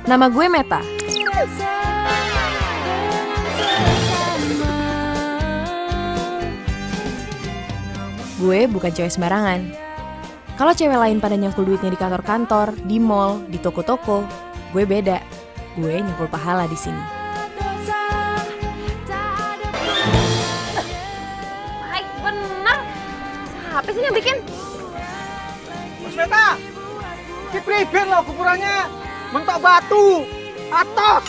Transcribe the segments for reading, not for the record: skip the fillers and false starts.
Nama gue Meta. Gue bukan cewek sembarangan. Kalau cewek lain pada nyangkul duitnya di kantor-kantor, di mall, di toko-toko, gue beda. Gue nyangkul pahala di sini. Baik bener. Siapa sih yang bikin? Mas Meta, ki priben lo kuburannya mentok batu, atos,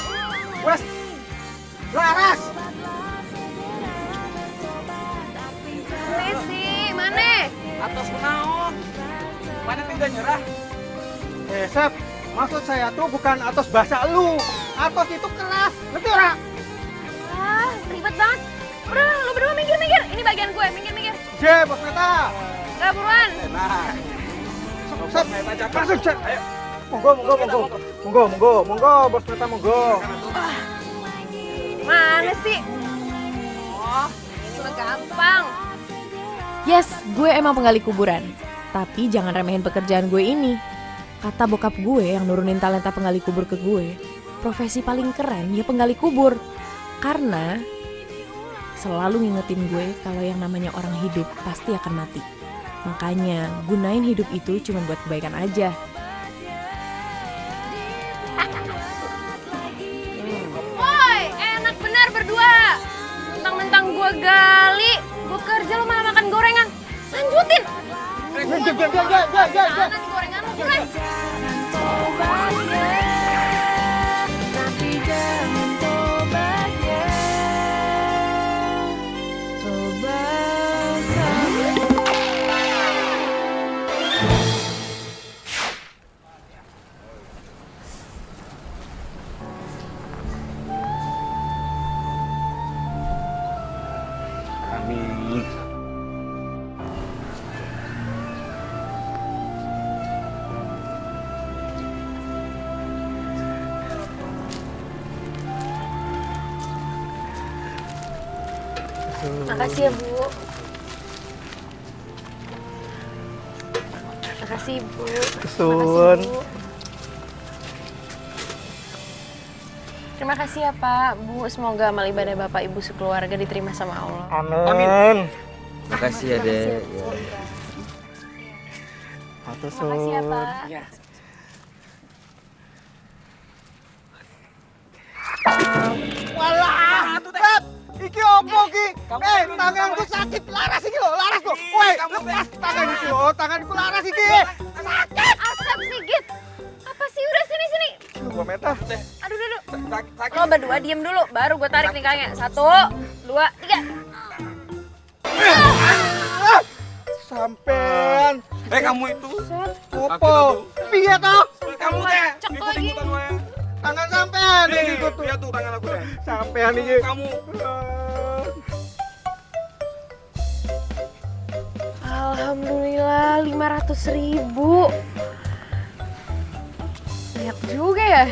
wes laras. Messi, mana? Atos kenaon? Mana tidak nyerah? Sep, maksud saya tuh bukan atos bahasa lu. Atos itu keras, ngerti ora? Ah, ribet banget. Udah, lu berdua minggir-minggir. Ini bagian gue, minggir-minggir. Je, Bos Meta. Gak buruan. Nah, Sep, masuk, Cek. Ayo. Monggo, Bos Meta, monggo. Mana sih? Oh, ini mah gampang. Yes, gue emang penggali kuburan. Tapi jangan remehin pekerjaan gue ini. Kata bokap gue yang nurunin talenta penggali kubur ke gue, profesi paling keren ya penggali kubur. Karena selalu ngingetin gue kalau yang namanya orang hidup pasti akan mati. Makanya gunain hidup itu cuma buat kebaikan aja. Woi, enak benar berdua. Mentang-mentang gue gali, gue kerja lo malah makan gorengan. Lanjutin. Jangan nanti gorengan lo buruan. Amin. Makasih ya, Bu. Makasih, Bu. Kesun. Bu. Terima kasih ya, Pak. Bu, semoga amal ibadah Bapak Ibu sekeluarga diterima sama Allah. Amin. Makasih ya, Dek. Makasih ya, Pak. Walah, Beb, iki opo ki? Tanganku sakit, laras iki lho, laras lho. Woi, lepas tangan iki lho, tanganku laras iki. Sakit. Asap Sigit. Apa sih? Udah sini. Gua Meta. Aduh. Sakit. Lo berdua diem dulu, baru gue tarik nikahnya. 1, 2, 3. Sampean. Kamu itu. Opo? Piye toh? Kamu teh. Cek lagi. Tangan sampean iki Nih, kutu. lihat tuh tangan aku teh. Sampean iki. Kamu. Alhamdulillah 500.000. Banyak juga ya.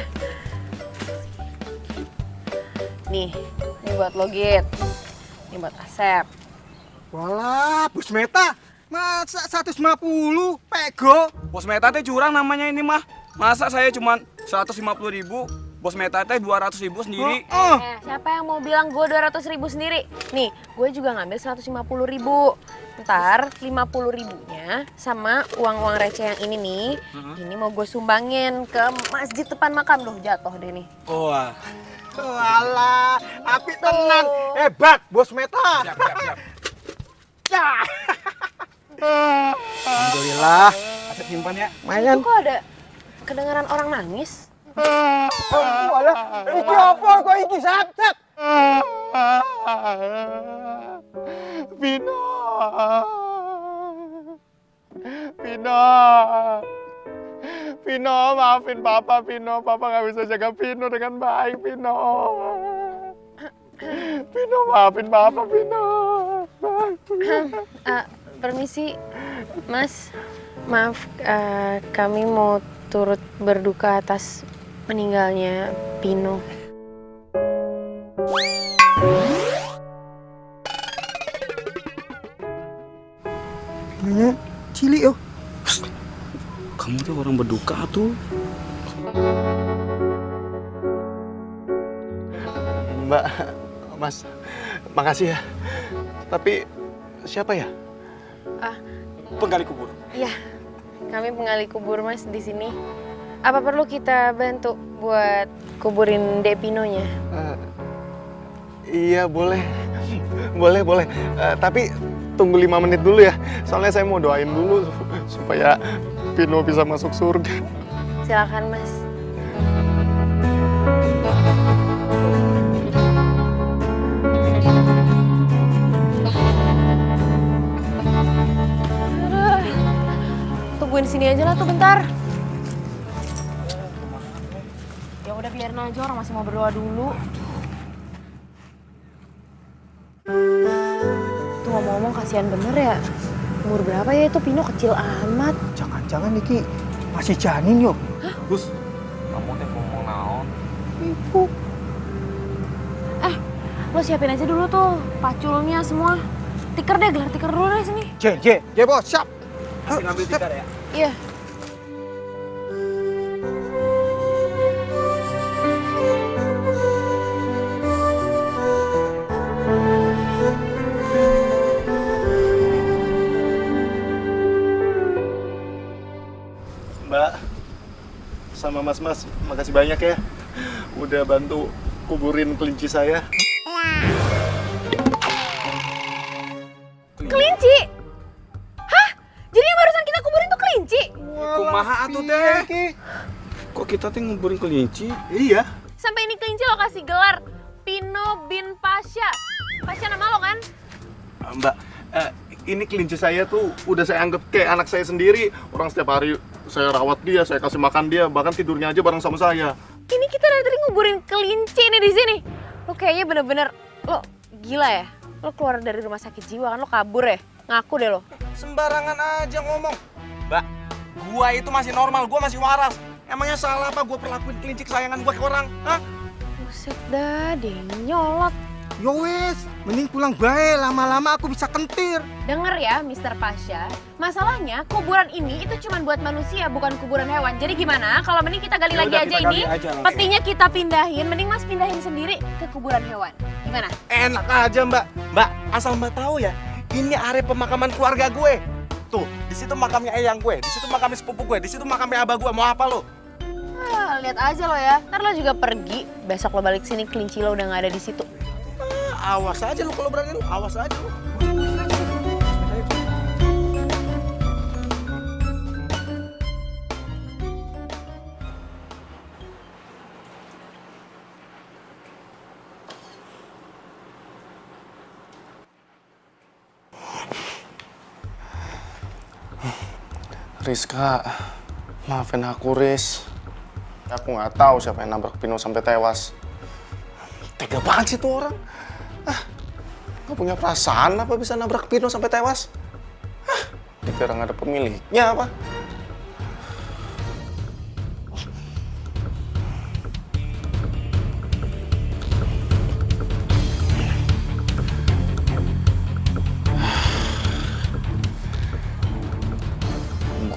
Nih, ini buat lo Git. Ini buat Asep. Walah, Bos Meta. Masa 150 pego? Bos Meta teh curang namanya ini mah. Masa saya cuma 150.000, Bos Meta teh 200.000 sendiri. Siapa yang mau bilang gue 200.000 sendiri? Nih, gue juga ngambil 150.000. Ntar 50.000-nya sama uang-uang receh yang ini nih, ini mau gue sumbangin ke masjid depan makam. Loh, jatuh deh nih. Wah. Walah, api tenan. Hebat, Bos Meta. Siap. Ya. Alhamdulillah. Asep simpan ya. Mayan. Kok ada kedengaran orang nangis? Walah, iki apa kok iki, Sep? Vino, maafin Papa, Vino. Papa nggak bisa jaga Vino dengan baik, Vino. Vino, maafin Papa, Vino. Permisi, Mas. Maaf, kami mau turut berduka atas meninggalnya Pino. Nanya cilik yo. Kamu tuh orang berduka tuh. Mbak, Mas, makasih ya. Tapi siapa ya? Penggali kubur. Iya, kami penggali kubur Mas di sini. Apa perlu kita bantu buat kuburin Depinonya? Iya boleh, boleh. Tapi tunggu 5 menit dulu ya. Soalnya saya mau doain dulu supaya Pino bisa masuk surga. Silakan Mas. Aduh, tungguin sini aja lah tuh bentar. Ya udah biarin aja, orang masih mau berdoa dulu. Tuh ngomong-ngomong kasihan bener ya. Umur berapa ya itu Pino, kecil amat. Jangan-jangan Niki masih janin yuk. Gus, kamu teh ngomong naon? Ibu. Lo siapin aja dulu tuh paculnya semua. Tikar deh, gelar tikar dulu deh sini. J bos, siap. Masih ngambil tikar ya? Iya. Mbak, sama mas-mas, makasih banyak ya. Udah bantu kuburin kelinci saya. Kelinci? Hah? Jadi yang barusan kita kuburin tuh kelinci? Kumaha atuh teh? Kok kita teh nguburin kelinci? Iya. Sampai ini kelinci lo kasih gelar Pino bin Pasha. Pasha nama lo kan? Mbak, ini kelinci saya tuh udah saya anggap kayak anak saya sendiri. Orang setiap hari saya rawat dia, saya kasih makan dia, bahkan tidurnya aja bareng sama saya. Ini kita dari tadi nguburin kelinci nih di sini. Lo kayaknya bener-bener, lo gila ya? Lo keluar dari rumah sakit jiwa kan, lo kabur ya? Ngaku deh lo. Sembarangan aja ngomong. Mbak, gua itu masih normal, gua masih waras. Emangnya salah apa gua perlakuin kelinci kesayangan gua ke orang? Hah? Buset dah, dia nyolot. Yo wes, mending pulang bae, lama-lama aku bisa kentir. Denger ya, Mr. Pasha. Masalahnya kuburan ini itu cuma buat manusia, bukan kuburan hewan. Jadi gimana kalau mending kita gali lagi aja ini, petinya kita pindahin, mending Mas pindahin sendiri ke kuburan hewan. Gimana? Enak aja Mbak. Mbak, asal Mbak tahu ya, ini area pemakaman keluarga gue. Tuh, di situ makamnya eyang gue, di situ makamnya sepupu gue, di situ makamnya abah gue. Mau apa lo? Ah, lihat aja lo ya. Ntar lo juga pergi, besok lo balik sini kelinci lo udah nggak ada di situ. Awas aja lo kalau berani lo, awas aja lo. Rizka, maafin aku Riz. Aku nggak tahu siapa yang nabrak Pino sampai tewas. Tega banget sih tuh orang. Nggak punya perasaan apa bisa nabrak Pino sampai tewas? Dikira nggak ada pemiliknya apa?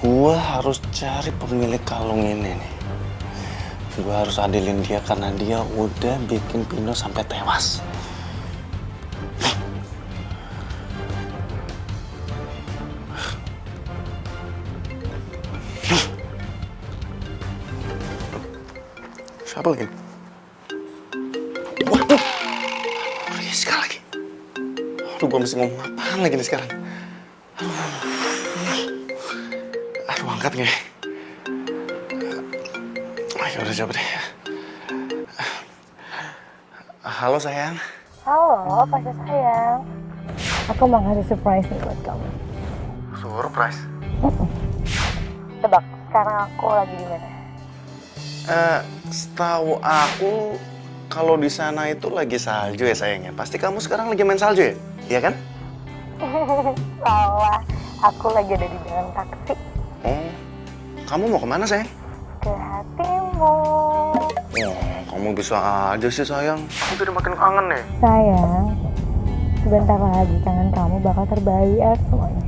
Gua harus cari pemilik kalung ini nih. Gua harus adilin dia karena dia udah bikin Pino sampai tewas. Siapa lagi? Waduh, Rizka lagi. Aduh, gua mesti ngomong apaan lagi nih sekarang? Aduh, angkat nggak ya? Ayo, udah coba deh. Halo sayang. Halo, Pasha sayang. Aku mau ngasih surprise nih buat kamu. Surprise? Tebak, sekarang aku lagi di mana? Setahu aku kalau di sana itu lagi salju ya sayangnya. Pasti kamu sekarang lagi main salju ya? Iya kan? Salah, aku lagi ada di dalam taksi. Oh, kamu mau kemana sayang? Ke hatimu. Oh, kamu bisa aja sih sayang. Aku jadi makin kangen nih. Sayang, sebentar lagi kangen kamu bakal terbayar semuanya.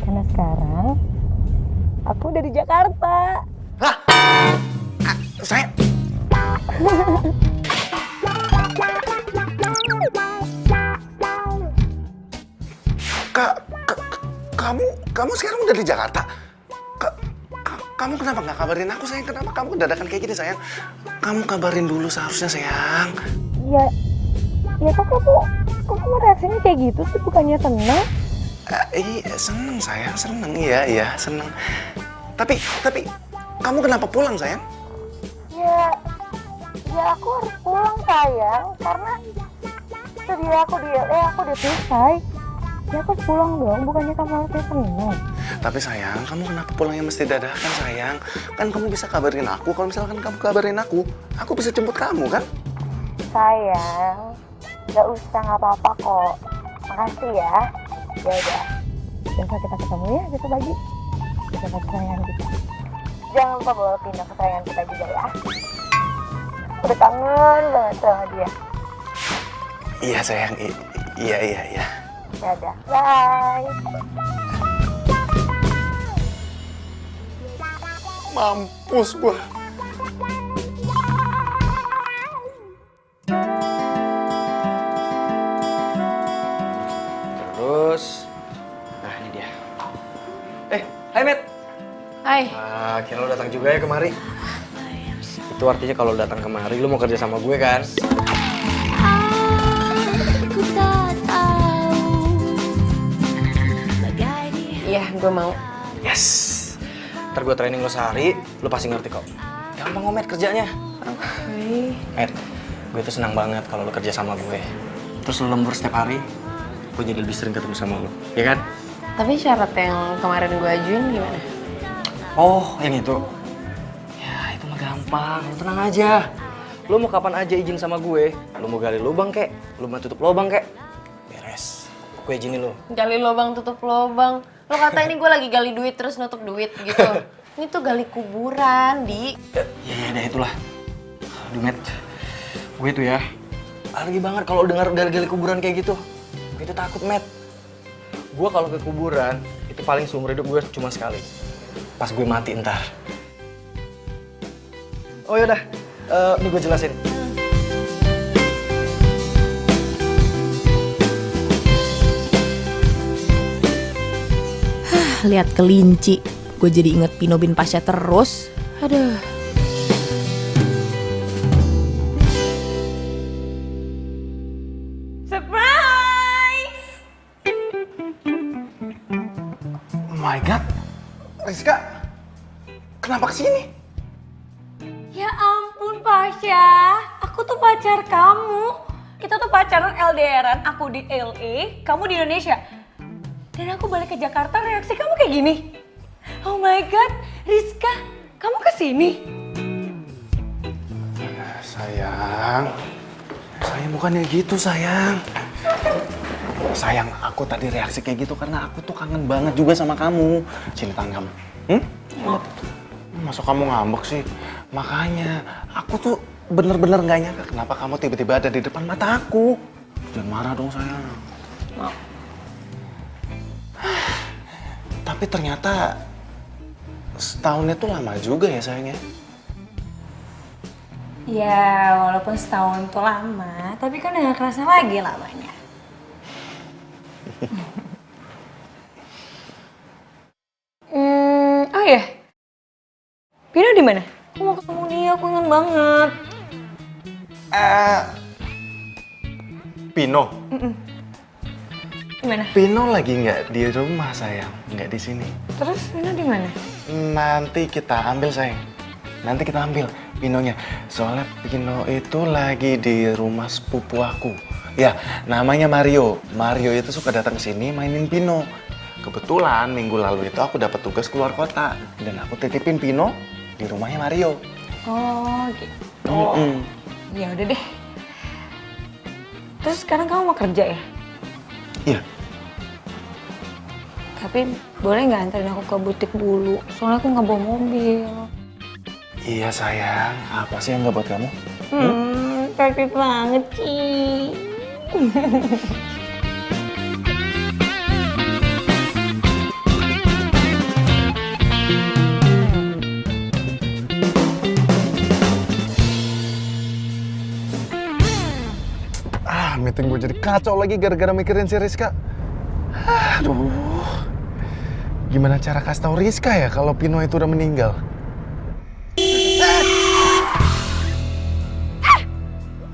Karena sekarang aku udah di Jakarta. Hah? Sayang? kamu sekarang udah di Jakarta? Kamu kenapa nggak kabarin aku sayang? Kenapa kamu dadakan kayak gini sayang? Kamu kabarin dulu seharusnya sayang. Ya, ya kok kamu reaksinya kayak gitu sih, bukannya seneng? Iya seneng sayang, seneng iya seneng. Tapi kamu kenapa pulang sayang? Ya aku harus pulang sayang, karena tadi aku udah selesai. Ya aku harus pulang dong, bukannya kamu harusnya seneng. Tapi sayang, kamu kenapa pulangnya mesti dadakan sayang? Kan kamu bisa kabarin aku, kalau misalkan kamu kabarin aku bisa jemput kamu kan? Sayang, nggak usah, nggak apa-apa kok. Makasih ya. Ya udah, besok kita ketemu ya, besok pagi. Besok kesayangan kita. Jangan lupa bawa pindah kesayangan kita juga ya. Udah kangen banget sama dia. Iya sayang, iya. Ya udah, bye. Mampus gua. Terus, nah ini dia. Hai Matt. Hai. Akhirnya lo datang juga ya kemari. Itu artinya kalau lo datang kemari, lo mau kerja sama gue kan? Iya, gue mau. Yes. Ntar gue training lo sehari, lo pasti ngerti kok. Gampang kok Matt kerjanya. Matt, gue tuh senang banget kalau lo kerja sama gue. Terus lo lembur setiap hari, gue jadi lebih sering ketemu sama lo, ya kan? Tapi syarat yang kemarin gue ajuin gimana? Oh, yang itu? Ya, itu mah gampang. Lo tenang aja. Lo mau kapan aja izin sama gue. Lo mau gali lubang kek, lo mau tutup lubang kek. Beres. Gue izinin lo. Gali lubang tutup lubang. Lo kata ini gue lagi gali duit terus nutup duit gitu. Ini tuh gali kuburan, Di. Ya udah itulah. Aduh, Matt. Gue tuh ya, alergi banget kalau dengar gali-gali kuburan kayak gitu. Gue tuh takut, Matt. Gue kalau ke kuburan, itu paling seumur hidup gue cuma sekali. Pas gue mati ntar. Oh yaudah, ini gue jelasin. Lihat kelinci, gue jadi inget Pino bin Pasha terus. Aduh. Surprise! Oh my god, Rizka, kenapa kesini? Ya ampun Pasha, aku tuh pacar kamu. Kita tuh pacaran LDRan, aku di LA, kamu di Indonesia. Dan aku balik ke Jakarta, reaksi kamu kayak gini. Oh my god, Rizka, kamu kesini? Sayang, bukannya gitu sayang. Sayang, aku tadi reaksi kayak gitu karena aku tuh kangen banget juga sama kamu. Sini tangan kamu. Masa kamu ngambek sih? Makanya, aku tuh bener-bener gak nyangka kenapa kamu tiba-tiba ada di depan mata aku. Jangan marah dong sayang. Tapi ternyata setahunnya tuh lama juga ya sayangnya. Ya, walaupun setahun tuh lama, tapi kan udah gak kerasa lagi lamanya. Oh ya, Pino di mana? Aku mau ketemu dia, aku kangen banget. Pino. Gimana? Pino lagi nggak di rumah sayang, nggak di sini. Terus Pino di mana? Nanti kita ambil sayang. Nanti kita ambil Pinonya. Soalnya Pino itu lagi di rumah sepupu aku. Ya, namanya Mario. Mario itu suka datang ke sini mainin Pino. Kebetulan minggu lalu itu aku dapat tugas keluar kota dan aku titipin Pino di rumahnya Mario. Oh gitu. Ya udah deh. Terus sekarang kamu mau kerja ya? Iya. Tapi boleh nggak anterin aku ke butik dulu? Soalnya aku nggak bawa mobil. Iya sayang, apa sih yang nggak buat kamu? Cantik banget sih. Meeting gue jadi kacau lagi gara-gara mikirin si Rizka. Aduh, Gimana cara kasih tahu Rizka ya kalau Pino itu udah meninggal?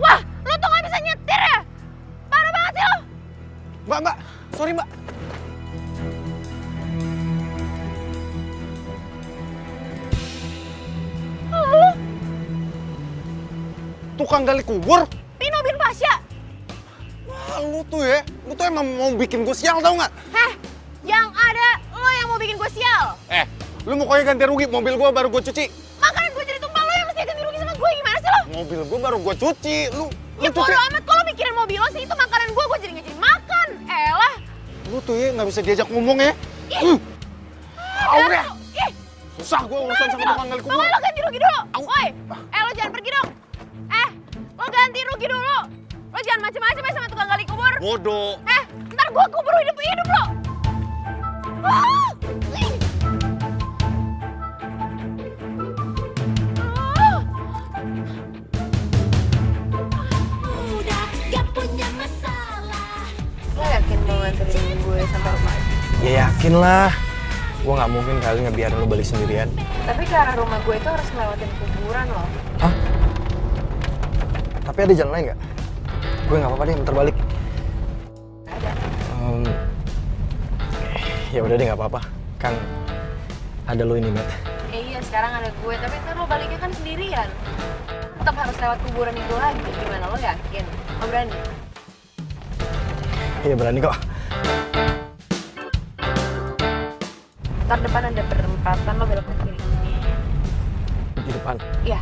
Wah, lo tuh gak bisa nyetir ya? Parah banget sih lo. Mbak, sorry mbak. Tukang gali kubur? Pino bin Pasya. Wah, lu tuh emang mau bikin gue sial tau nggak? Heh, yang ada lo yang mau bikin gue sial. Lu pokoknya ganti rugi, mobil gue baru gue cuci. Makanan gue jadi tumpah, lo yang mesti ganti rugi sama gue, gimana sih lo? Mobil gue baru gue cuci, lu Ya cuci. bodo amat, kalau mikirin mobil lo sih, itu makanan gue jadi nggak jadi makan. Elah. Lu tuh ya nggak bisa diajak ngomong ya. Udah. Ih, Susah gue urusan sama tukang gali kubur. pokoknya lo ganti rugi dulu. Woi, lo jangan pergi dong. Lo ganti rugi dulu. Lo jangan macem-macem ya sama tukang gali kubur. Bodoh. Ntar gue kubur hidup lo. Ah, ih. Ah. Lo yakin mau nganterin gue sampai rumah? Ya yakin lah. Gue nggak mungkin kali ngebiarin lo balik sendirian. Tapi ke arah rumah gue itu harus ngelewatin kuburan loh. Hah? Tapi ada jalan lain nggak? Gue nggak apa-apa deh, muter balik. Ada. Ya udah deh, nggak apa-apa. Kan ada lo ini, Matt. Iya, sekarang ada gue, tapi ntar lo baliknya kan sendirian. Tetap harus lewat kuburan itu lagi. Gimana, lo yakin? Lo berani? Iya berani kok. Ntar depan ada perempatan, lo belok ke kiri. Di depan. Iya.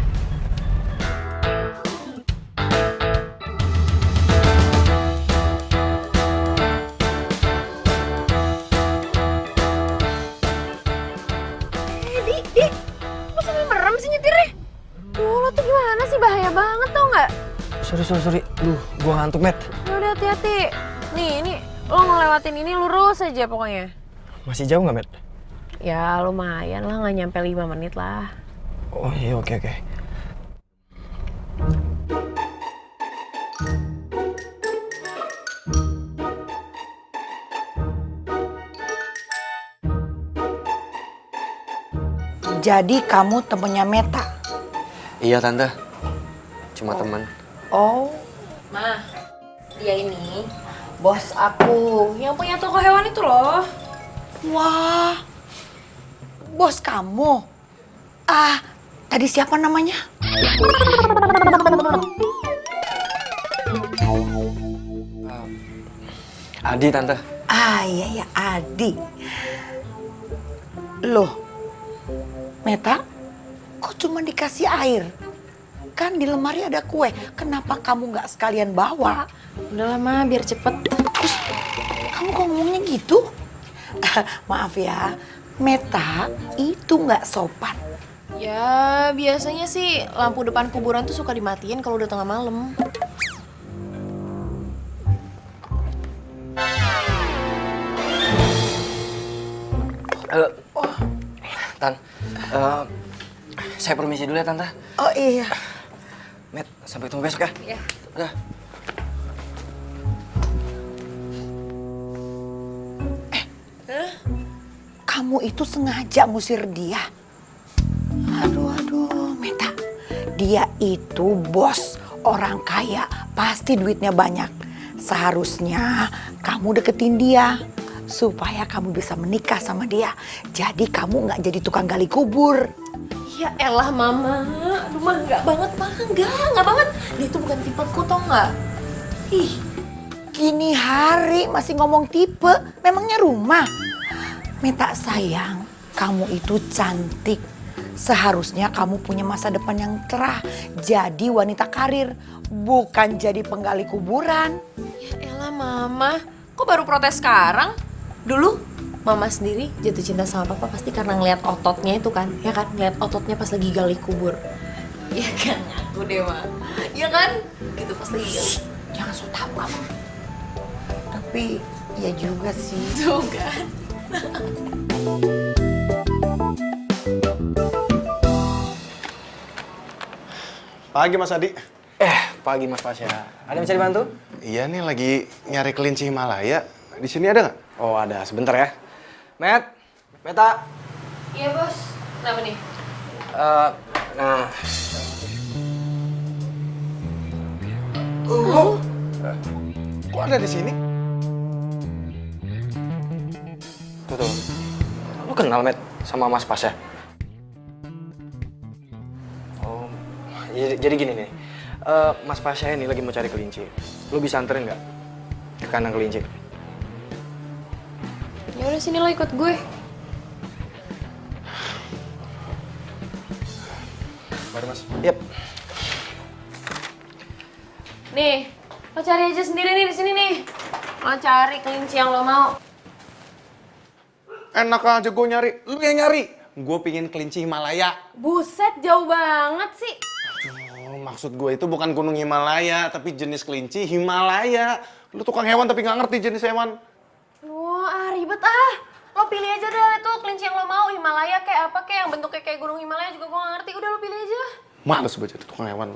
Dik, lo sambil merem sih nyetirnya? Lo tuh gimana sih? Bahaya banget tau nggak? Sorry. Gue ngantuk, Matt. Ya udah hati-hati. Nih, ini lo ngelewatin ini lurus aja pokoknya. Masih jauh nggak, Matt? Ya lumayan lah, nggak nyampe 5 menit lah. Oh iya, oke. Jadi kamu temennya Meta? Iya, Tante. Cuma teman. Oh, Ma, dia ini bos aku yang punya toko hewan itu loh. wah. Bos kamu? Ah, tadi siapa namanya? Adi, Tante. Ah, iya, Adi. Loh, Meta, kok cuma dikasih air? Kan di lemari ada kue, kenapa kamu nggak sekalian bawa? Udah lama biar cepet. Kamu kok ngomongnya gitu? Maaf ya, Meta itu nggak sopan. Ya biasanya sih lampu depan kuburan tuh suka dimatiin kalau udah tengah malam. Tan, saya permisi dulu ya, Tante. Oh iya. Matt, sampai ketemu besok ya. Iya. Udah. Kamu itu sengaja ngusir dia. Aduh, Meta. Dia itu bos, orang kaya, pasti duitnya banyak. Seharusnya kamu deketin dia supaya kamu bisa menikah sama dia. Jadi kamu nggak jadi tukang gali kubur. Ya elah mama, aduh mah enggak banget mah, enggak banget. Dia tuh bukan tipeku tau nggak? Ih, Gini hari masih ngomong tipe, memangnya rumah. Meta sayang, kamu itu cantik. Seharusnya kamu punya masa depan yang cerah. Jadi wanita karir, bukan jadi penggali kuburan. ya elah mama, kok baru protes sekarang? Dulu mama sendiri jatuh cinta sama papa pasti karena ngeliat ototnya itu kan, ya kan? Ngeliat ototnya pas lagi gali kubur. Ya kan, aku deh ma. Ya kan? Gitu pas lagi gali. Jangan so tau kamu. Tapi ya juga sih. Tuh kan. Pagi Mas Adi. Pagi Mas Pasya. Ada yang bisa dibantu? Iya nih lagi nyari kelinci Himalaya. Di sini ada nggak? Oh ada, sebentar ya. Matt, Meta. Iya bos. Kenapa nih? Nah, Kok ada di sini? tuh. Lu kenal, Met, sama Mas Pasya? Oh, jadi gini nih. Mas Pasya ini lagi mau cari kelinci. Lu bisa anterin nggak ke kandang kelinci? Ya udah sini lo ikut gue. Mari, Mas. Yap. Nih, lo cari aja sendiri nih di sini nih. Lo cari kelinci yang lo mau. Enak aja gue nyari. Lu yang nyari. Gue pingin kelinci Himalaya. Buset, jauh banget sih. Oh, maksud gue itu bukan gunung Himalaya, tapi jenis kelinci Himalaya. Lu tukang hewan tapi nggak ngerti jenis hewan. Wah, ribet ah. Lo pilih aja deh tuh kelinci yang lo mau. Himalaya kayak apa kayak yang bentuknya kayak gunung Himalaya juga gue gak ngerti. Udah lo pilih aja. Males gue jadi tukang hewan.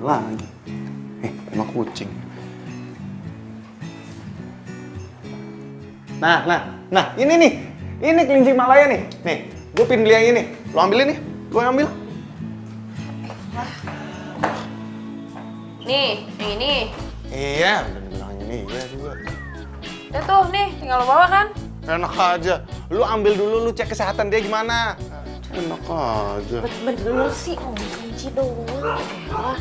Lagi. Emang kucing. Nah, ini nih. Ini kelinci Himalaya nih. Nih, gue pin beli yang ini. Lo ambilin nih. Gue ambil. Nih, yang ini. Iya, udah dibilangin iya juga. Udah tuh, nih, tinggal lo bawa kan? Enak aja. Lu ambil dulu, lu cek kesehatan dia gimana. Enak aja. Bener sih, oh kelinci doang. Elah.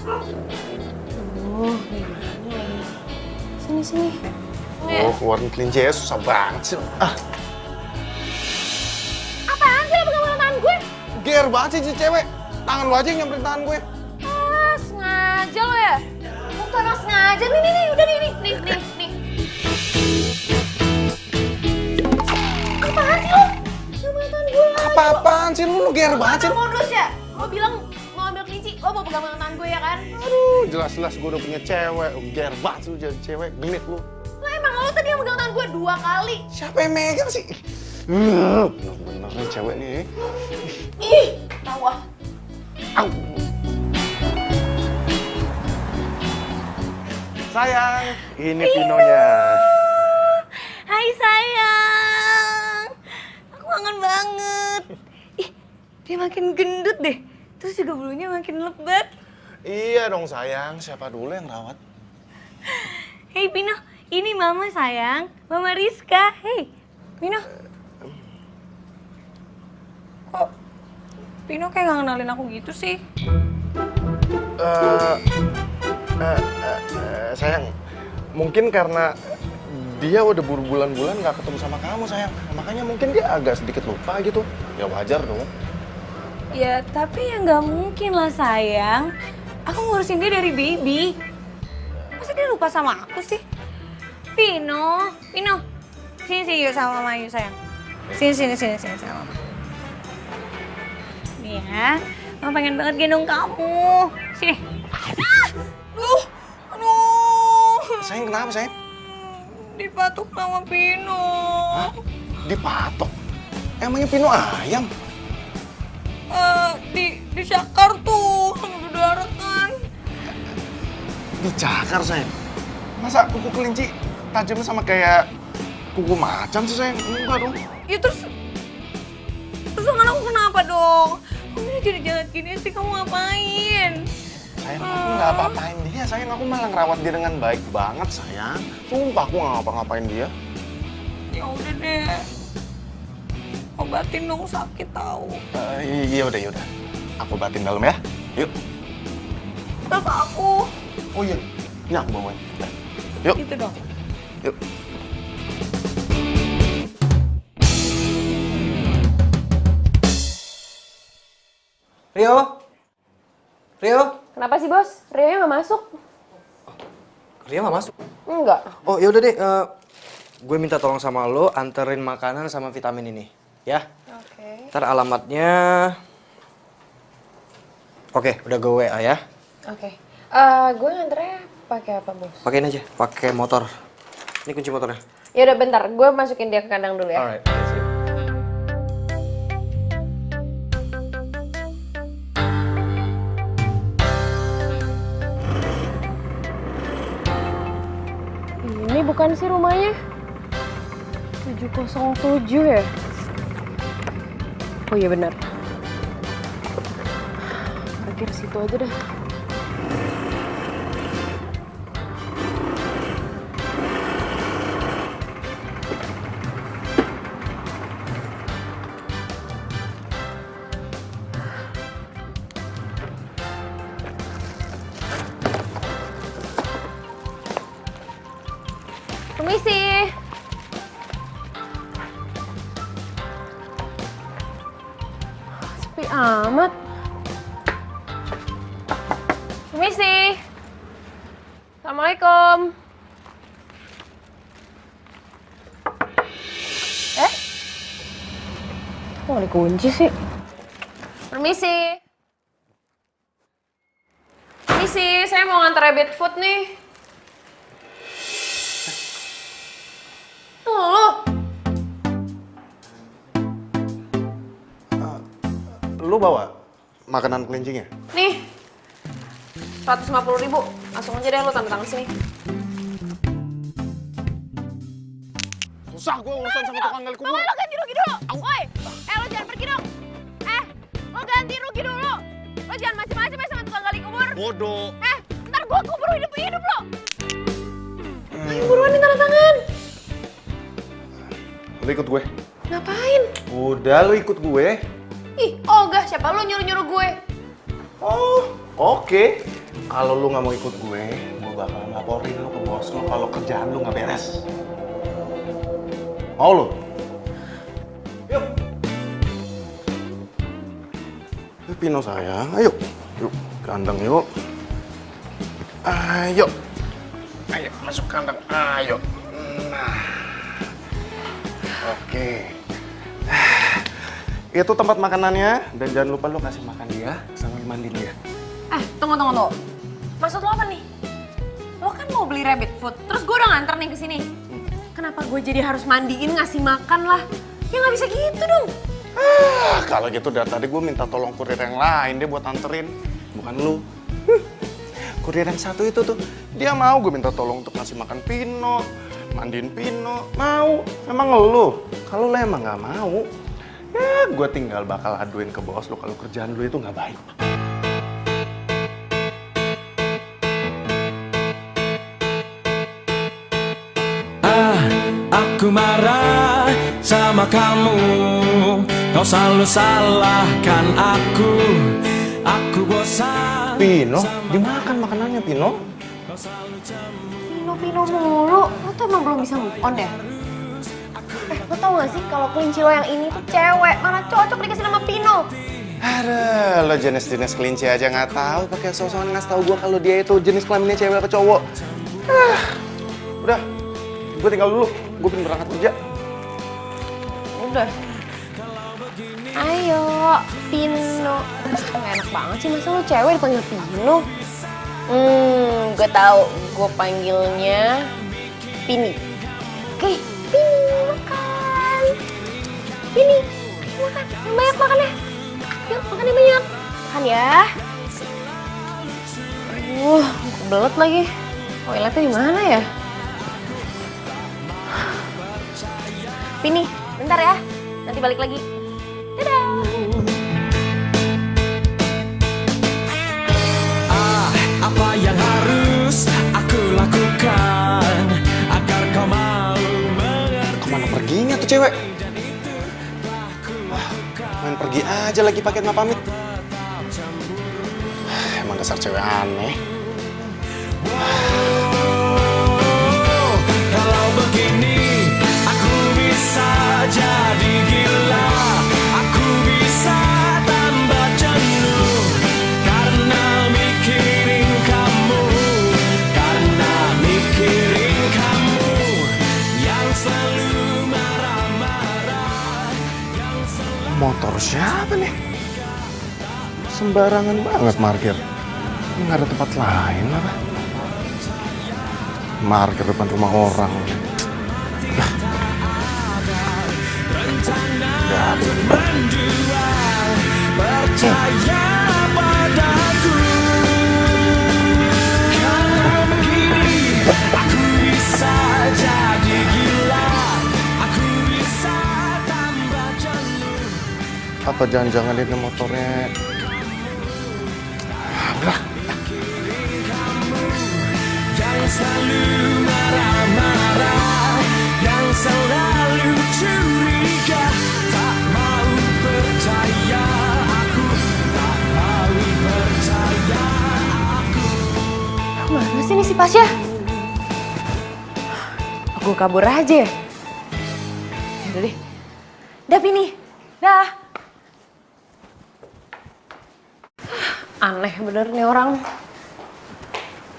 Gimana lagi? Sini. Oh, keluarin kelinci ya susah banget sih. Apaan sih lo pegang tangan gue? Ger banget sih si cewek. Tangan lu aja yang nyamperin tangan gue. Ah, sengaja lo ya? Bukan emang sengaja. Nih, udah nih. Apaan sih lo? Pegang tangan gue lah. Apa-apaan sih lu ger banget sih. Modus ya? Lo bilang mau ambil kelinci, lo mau pegang tangan gue ya kan? Aduh, jelas-jelas gue udah punya cewek. Ger banget lu jadi cewek. Genit lu. Lah emang lo tadi yang pegang tangan gue 2 kali. Siapa yang megang sih? Bener-bener nih cewek nih. Ih, tahu ah. Au. Sayang, ini Pinonya. Hai sayang, aku kangen banget. Ih, dia makin gendut deh. Terus juga bulunya makin lebat. Iya dong sayang, siapa dulu yang rawat? Hei Pino, ini mama sayang, mama Rizka. Hei, Pino. Kok Pino kayak gak kenalin aku gitu sih? Sayang, mungkin karena dia udah berbulan-bulan gak ketemu sama kamu sayang. Makanya mungkin dia agak sedikit lupa gitu. Ya wajar dong. Ya, tapi ya nggak mungkin lah sayang. Aku ngurusin dia dari baby. Masa dia lupa sama aku sih? Pino. Sini yuk sama mama yuk sayang. Sini sama mama. Nih ya, mama pengen banget gendong kamu. Sini. Aduh. Sayang kenapa sayang? Dipatuk sama Pino. Hah? Dipatok? Emangnya Pino ayam? Dicakar tuh, sama berdarah kan. Dicakar sayang? Masa kuku kelinci tajamnya sama kayak kuku macan sih sayang? Enggak dong. Ya terus tangan aku kenapa dong? Kamu ini jadi jahat gini sih, kamu ngapain? Sayang, aku nggak apa-apain dia. Sayang, aku malah ngerawat dia dengan baik banget sayang. Sumpah aku nggak ngapa-ngapain dia. Ya udah deh. Obatin dong, sakit tahu. Iya udah. Aku obatin dalam ya. Yuk. Terus aku. Oh iya. Ini aku bawain. Yuk. Gitu dong. Yuk. Rio? Kenapa sih bos? Rio nggak masuk? Rio nggak masuk? Enggak. Oh ya udah deh, gue minta tolong sama lo anterin makanan sama vitamin ini, ya. Oke. Ntar alamatnya, oke, udah gue WA ya. Oke. Gue nganternya pakai apa bos? Pakein aja, pakai motor. Ini kunci motornya. Ya udah bentar, gue masukin dia ke kandang dulu ya. Alright. Ini bukan sih rumahnya? 707 ya? Oh iya benar. Parkir situ aja dah. Permisi. Sepi amat. Permisi. Assalamualaikum. Kok nggak dikunci sih? Permisi. Permisi, saya mau nganter rabbit food nih. Lu bawa makanan kelincingnya? Nih, 150.000. Langsung aja deh lo tanda tangan sini. Susah gue urusan sama tukang gali kubur. Lo ganti rugi dulu. Woi, lo jangan pergi dong. Lo ganti rugi dulu. Lo jangan macem-macem ya sama tukang gali kubur. Bodoh. Ntar gua kubur hidup lo. Ayo buruan nih tanda tangan. Lu ikut gue. Ngapain? Udah, lu ikut gue. Ih, ogah, siapa lo nyuruh-nyuruh gue? Oh, oke. Kalau lu nggak mau ikut gue bakalan laporin lu ke bos lu kalau kerjaan lu nggak beres. Mau lu? Yuk. Pino sayang, ayo. Yuk, kandang yuk. Ayo. Ayo, masuk kandang. Ayo. Nah. Oke. Itu tempat makanannya, dan jangan lupa lu kasih makan dia sama mandiin dia. Tunggu. Maksud lo apa nih? Lo kan mau beli rabbit food, terus gue udah nganter nih ke sini. Kenapa gue jadi harus mandiin, ngasih makan lah? Ya nggak bisa gitu dong. Kalau gitu dari tadi gue minta tolong kurir yang lain deh buat anterin, bukan lu. Kurir yang satu itu tuh, dia mau gue minta tolong untuk ngasih makan Pino, mandiin Pino, mau. Emang lu, kalau lu emang nggak mau, ya gue tinggal bakal aduin ke bos lu kalau kerjaan lu itu nggak baik. Aku marah sama kamu, kau selalu salahkan aku bosan. Pino, dimakan makanannya Pino. Pino mulu, lo tuh emang belum bisa move on deh. Lo tau gak sih kalau kelinci lo yang ini tuh cewek, mana cocok dikasih nama Pino. Aduh, lo jenis-jenis kelinci aja nggak tahu, pakai sosokan ngasih tahu gue kalau dia itu jenis kelaminnya cewek apa cowok. Udah, gue tinggal dulu. Gue pengen berangkat kerja. Udah. Ayo, Pino. Nggak enak banget sih, masa lo cewek dipanggil Pino? Gue tahu. Gue panggilnya Pini. Oke, Pini makan. Pini makan. Yang banyak makan ya. Yuk, makan yang banyak. Makan ya. Kebelet lagi. Toiletnya di mana ya? Pini, bentar ya. Nanti balik lagi. Dadah. Apa yang harus aku lakukan agar kau mau mengerti? Kemana perginya tuh cewek? Main pergi aja lagi pakai nggak pamit. Emang dasar cewek aneh. Kalau begini aku bisa jadi gila, aku bisa tambah jenuh karena mikirin kamu yang selalu marah-marah. Motor siapa nih? Sembarangan banget parkir. Nggak ada tempat lain apa? Parkir depan rumah orang. Percaya padaku, kalau begini aku bisa Atau jangan-jangan ini motornya... Yang selalu marah-marah, yang selalu curiga, tak mau percaya aku, tak mau percaya aku. Mana sih nih si Pasya? Gue kabur aja ya? Udah deh. Dah Pini, dah. Aneh bener nih orang.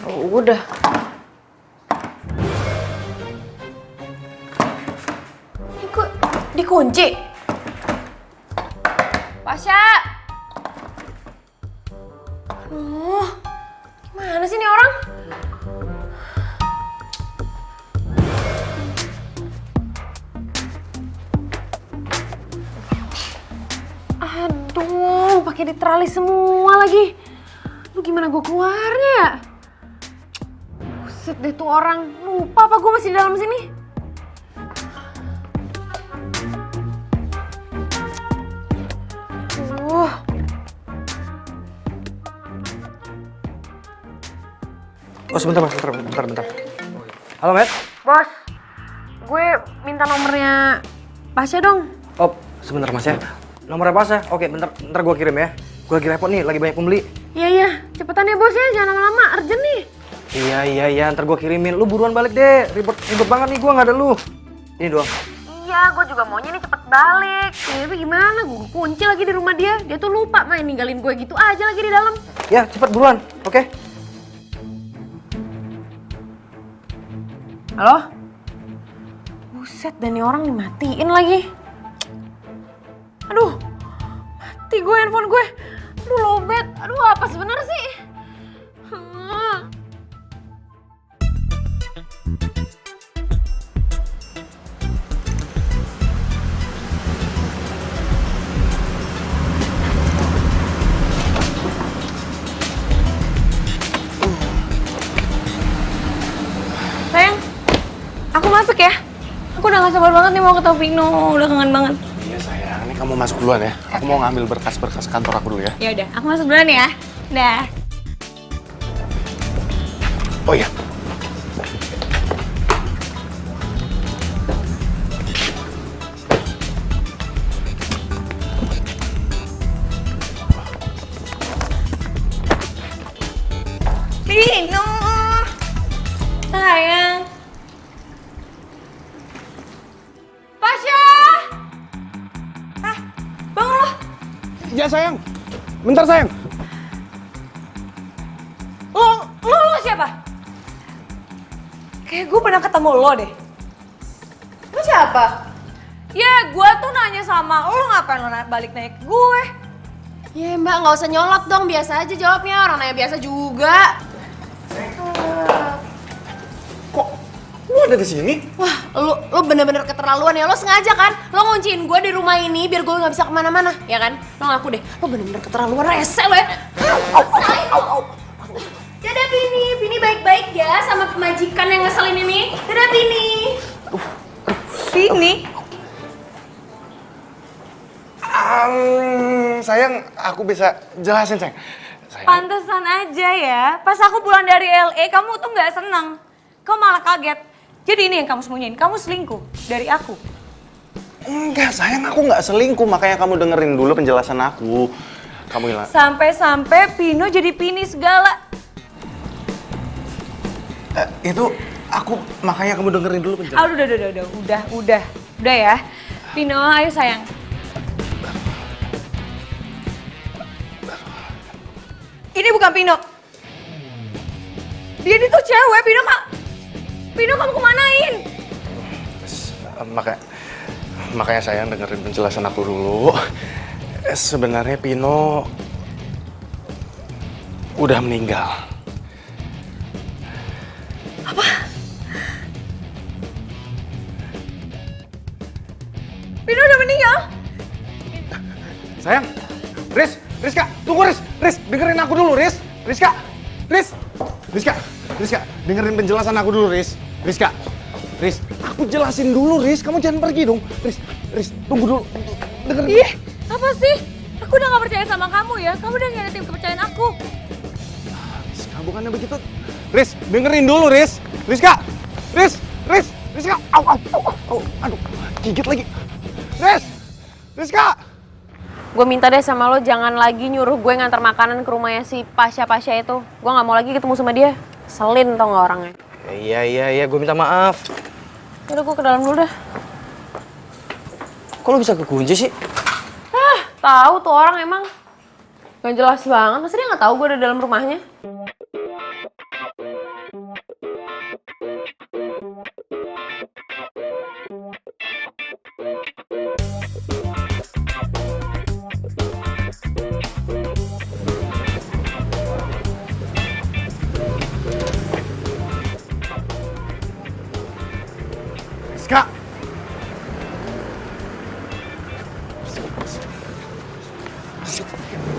Oh, udah. Ini kok dikunci? Pasya! Aduh, gimana sih nih orang? Aduh, pakai diteralis semua lagi. Lu gimana gue keluarnya ya? Buset deh tuh orang, lupa apa gue masih di dalam sini? Oh sebentar mas, bentar. Halo Matt? Bos, gue minta nomornya Pasya dong. Oh sebentar mas ya. Nomornya Pasya? Oke bentar gue kirim ya. Gue lagi repot nih, lagi banyak pembeli. Iya, cepetan ya bos ya, jangan lama-lama, urgent nih. Iya, ntar gue kirimin. Lu buruan balik deh, ribet banget nih gue nggak ada lu. Ini doang. Iya, gue juga maunya nih cepet balik. Ya, tapi gimana, gue kunci lagi di rumah dia. Dia tuh lupa main ninggalin gue gitu aja lagi di dalam. Ya cepet buruan, oke? Halo? Buset, dan nih orang dimatiin lagi. Aduh, mati gue handphone gue. Aduh lobet, aduh apa sebenarnya sih? Sayang, aku masuk ya. Aku udah gak sabar banget nih mau ketemu Pino, udah kangen banget. Iya sayang, ini kamu masuk duluan ya. Aku mau ngambil berkas-berkas kantor aku dulu ya. Ya udah, aku masuk duluan ya. Dah. Oh iya. Pino, sayang. Pasya! Bangun lo. Ya sayang. Bentar sayang. Lo siapa? Kayak gue pernah ketemu lo deh. Lo siapa? Ya, gue tuh nanya sama lo, ngapain lo balik naik ke gue? Ya mbak, gak usah nyolot dong, biasa aja jawabnya, orang nanya biasa juga. Kok lu ada di sini? Wah, lo bener-bener keterlaluan ya, lo sengaja kan? Lo ngunciin gue di rumah ini biar gue gak bisa kemana-mana, ya kan? Lo ngaku deh, lo bener-bener keterlaluan, rese lo ya. Dadah Pini baik-baik ya sama pemajikan yang ngeselin ini. Dadah Pini. Pini? Sayang, aku bisa jelasin sayang. Pantesan aja ya, pas aku pulang dari LA kamu tuh nggak senang. Kamu malah kaget. Jadi ini yang kamu sembunyiin, kamu selingkuh dari aku. Enggak sayang, aku nggak selingkuh, makanya kamu dengerin dulu penjelasan aku. Kamu hilang. Sampai-sampai Pino jadi Pini segala. Itu aku, makanya kamu dengerin dulu penjelasan. Udah ya. Pino, ayo sayang. Ini bukan Pino. Dia itu cewek, Pino kamu kemanain? Makanya sayang dengerin penjelasan aku dulu. Sebenarnya Pino udah meninggal. Apa? Pino udah meninggal? Sayang, Rizka, tunggu Riz, dengerin aku dulu Rizka, dengerin penjelasan aku dulu Rizka, aku jelasin dulu Riz, kamu jangan pergi dong, Riz, tunggu dulu, dengerin. Ih, Apa sih? Aku udah gak percaya sama kamu ya. Kamu udah ngianatin kepercayaan aku. Rizka, bukannya begitu. Riz, dengerin dulu, Riz. Rizka! Rizka! Au, aduh, gigit lagi. Rizka! Gue minta deh sama lo jangan lagi nyuruh gue ngantar makanan ke rumahnya si Pasha itu. Gue nggak mau lagi ketemu sama dia. Selin tau nggak orangnya. Iya, gue minta maaf. Udah gue ke dalam dulu dah. Kok lo bisa kekunci sih? Tahu tuh orang emang gak jelas banget. Masa dia nggak tahu gue ada dalam rumahnya? Rizka!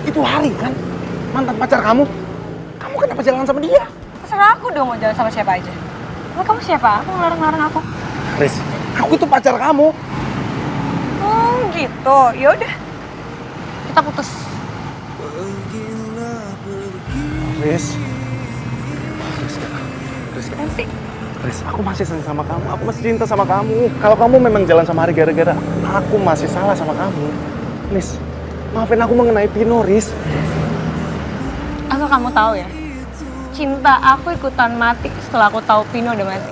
Itu Hari kan? Mantan pacar kamu. Kamu kenapa jalan sama dia? Terserah aku dong mau jalan sama siapa aja. Emang kamu siapa? Aku ngelarang-larang aku. Riz, aku itu pacar kamu. Oh gitu, yaudah. Kita putus. Riz. Nanti. Riz, aku masih sayang sama kamu. Aku masih cinta sama kamu. Kalau kamu memang jalan sama Hari gara-gara aku masih salah sama kamu. Riz, maafin aku mengenai Pino, Riz. Asal kamu tahu ya, cinta aku ikutan mati setelah aku tahu Pino udah mati.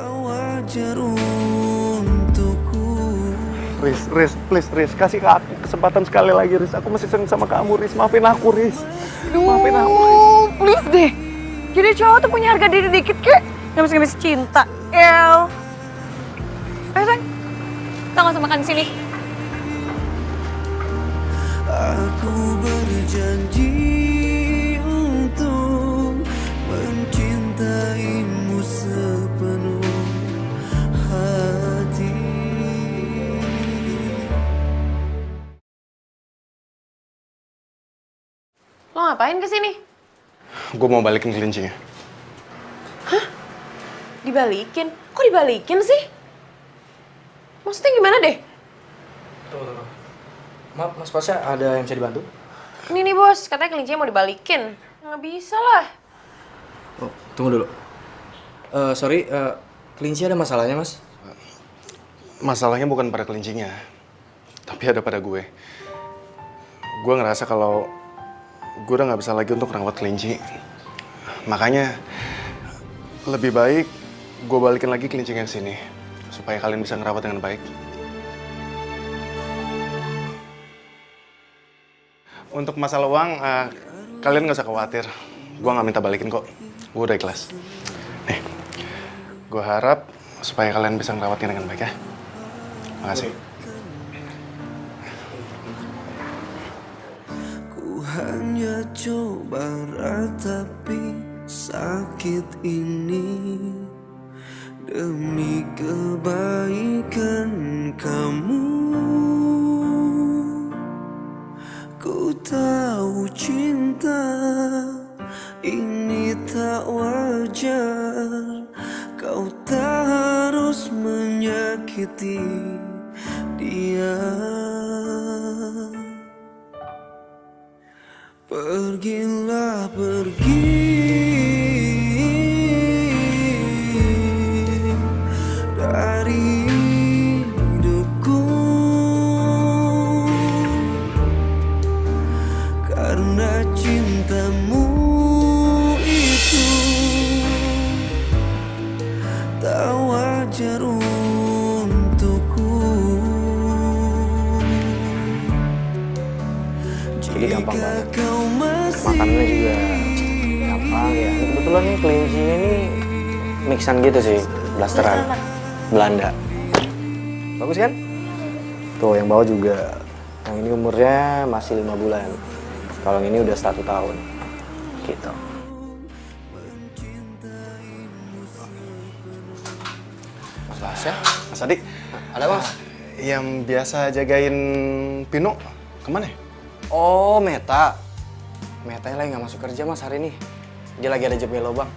Riz, please, Riz, kasih ke aku kesempatan sekali lagi, Riz. Aku masih sayang sama kamu, Riz. Maafin aku, Riz. Maafin aku, Riz. Please deh. Jadi cowok tuh punya harga diri dikit kek. Ngemis-ngemis cinta. Ayo sayang, kita nggak usah makan di sini. Aku berjanji untuk mencintaimu sepenuh hati. Lo ngapain kesini? Gue mau balikin kelincinya. Dibalikin? Kok dibalikin sih? Maksudnya gimana deh? Tunggu. Maaf, Mas Pasha, ada yang bisa dibantu? Ini nih bos, katanya kelincinya mau dibalikin. Nggak bisa lah. Oh, tunggu dulu. Sorry, kelinci ada masalahnya, Mas? Masalahnya bukan pada kelincinya, tapi ada pada gue. Gue ngerasa kalau gue udah nggak bisa lagi untuk rawat kelinci. Makanya lebih baik gue balikin lagi kelincinya ke sini supaya kalian bisa ngerawat dengan baik. Untuk masalah uang, kalian nggak usah khawatir. Gue nggak minta balikin kok. Gue udah ikhlas. Nih, gue harap supaya kalian bisa ngerawatnya dengan baik ya. Makasih. Ku hanya coba ratapi sakit ini demi kebaikan kamu. Ku tahu cinta ini tak wajar. Kau tak harus menyakiti dia. Pergilah pergi dari hidupku, karena cintamu itu tak wajar untukku. Jadi gampang banget. Makanannya juga gampang ya. Kebetulan nih kelincinya nih mixan gitu sih, blasteran. Belanda. Bagus kan? Tuh yang bawah juga. Yang ini umurnya masih 5 bulan. Kalau yang ini udah 1 tahun. Gitu. Mas Basya, Mas Adi. Ada Mas? Yang biasa jagain Pino, kemana ya? Oh, Meta. Metanya lagi nggak masuk kerja Mas hari ini. Dia lagi ada job lobang.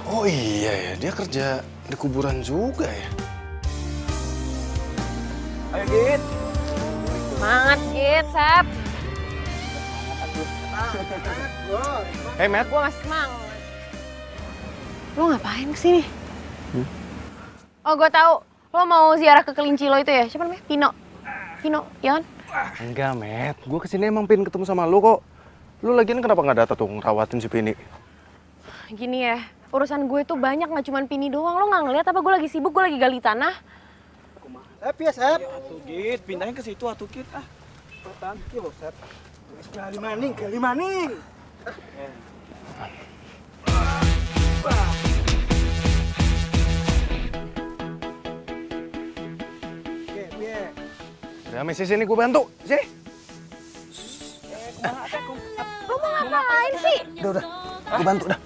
Oh iya ya, dia kerja di kuburan juga ya. Ayo Git. Semangat, Git, Sep. Hey Matt, Gue masih semangat. Lo ngapain kesini? Oh gue tahu. Lo mau ziarah ke kelinci lo itu ya? Siapa namanya? Pino, ya kan? enggak Matt, gue kesini emang pengen ketemu sama lu kok. Lu lagian kenapa nggak datang tuh ngerawatin si Pini? Gini ya, urusan gue tuh banyak, nggak cuma Pini doang. Lo nggak ngeliat apa gue lagi sibuk, gue lagi gali tanah. Sep ya, Sep. Atuh Git, pindahin ke situ atuh Git. Ah. Pertahan kilo, Sep. Gali maning. Udah, Messi sini gue bantu. Sini. Lo mau ngapain sih? Udah. Gue bantu dah.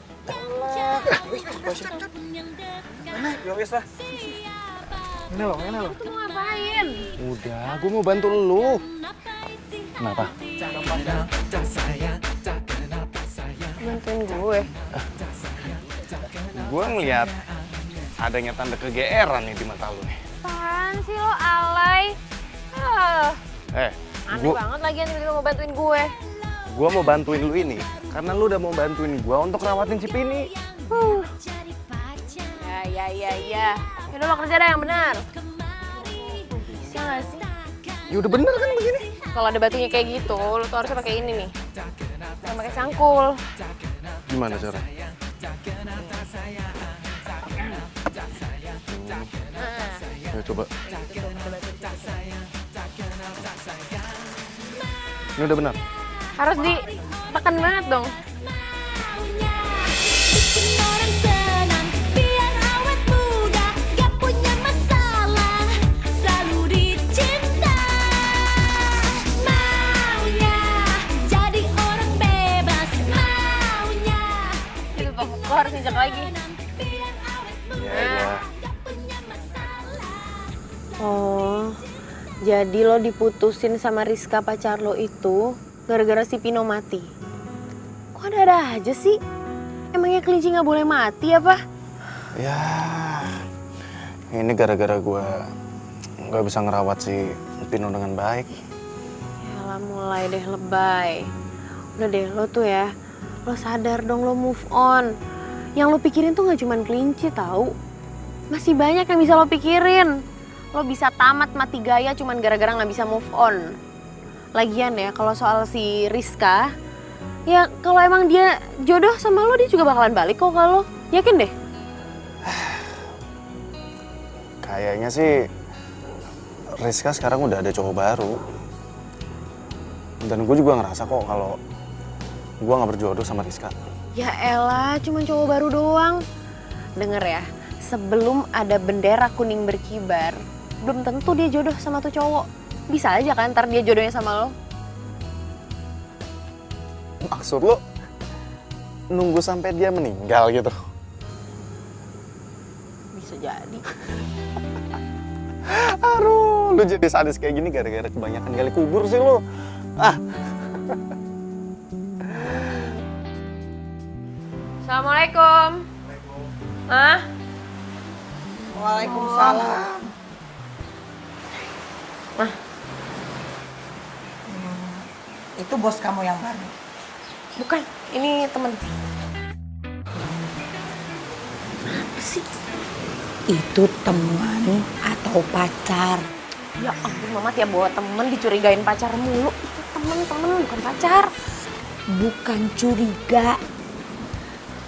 Yo wes lah. Ini lo. Lo tuh mau ngapain? Udah, gue mau bantu lu. Kenapa? Bantuin gue. Gue ngeliat adanya tanda kegeeran nih di mata lu nih. Apaan sih lo alay? Aneh banget lagi yang tiba-tiba mau bantuin gue. Gue mau bantuin lu ini karena lu udah mau bantuin gue untuk rawatin si Pini. Ya. Yaudah lo kerja dah yang benar. Bisa gak sih? Ya udah bener kan begini? Kalau ada batunya kayak gitu, lo tuh harusnya pakai ini nih. Jangan pakai cangkul. Gimana cara? Ya coba. Ini udah benar. Harus ditekan banget dong. Bikin orang senang, biar awet muda, gak punya masalah, selalu dicinta. Maunya jadi orang bebas, maunya Itu tuh, lo harus injak lagi. biar awet muda, Ya. gak punya masalah. Oh, jadi lo diputusin sama Rizka pacar lo itu gara-gara si Pino mati. Kok ada aja sih? Emangnya kelinci nggak boleh mati apa? Ya, ini gara-gara gue nggak bisa ngerawat si Pino dengan baik. Yalah mulai deh lebay. Udah deh lo tuh ya, lo sadar dong lo move on. Yang lo pikirin tuh nggak cuma kelinci tahu. Masih banyak yang bisa lo pikirin. Lo bisa tamat mati gaya cuman gara-gara nggak bisa move on. Lagian ya kalau soal si Rizka, ya kalau emang dia jodoh sama lo dia juga bakalan balik kok kalau yakin deh. Kayaknya sih Rizka sekarang udah ada cowok baru. Dan gue juga ngerasa kok kalau gue nggak berjodoh sama Rizka. Ya elah cuma cowok baru doang. Denger ya, sebelum ada bendera kuning berkibar, belum tentu dia jodoh sama tuh cowok. Bisa aja kan ntar dia jodohnya sama lo. Maksud lo nunggu sampai dia meninggal gitu? Bisa jadi. Aduh, lu jadi sadis kayak gini gara-gara kebanyakan gali kubur sih lu. Assalamualaikum. Hah? Waalaikumsalam. Itu bos kamu yang baru. Bukan, ini temen. Itu teman atau pacar? Ya ampun Mamat ya bawa temen dicurigain pacar mulu. Itu temen bukan pacar. Bukan curiga.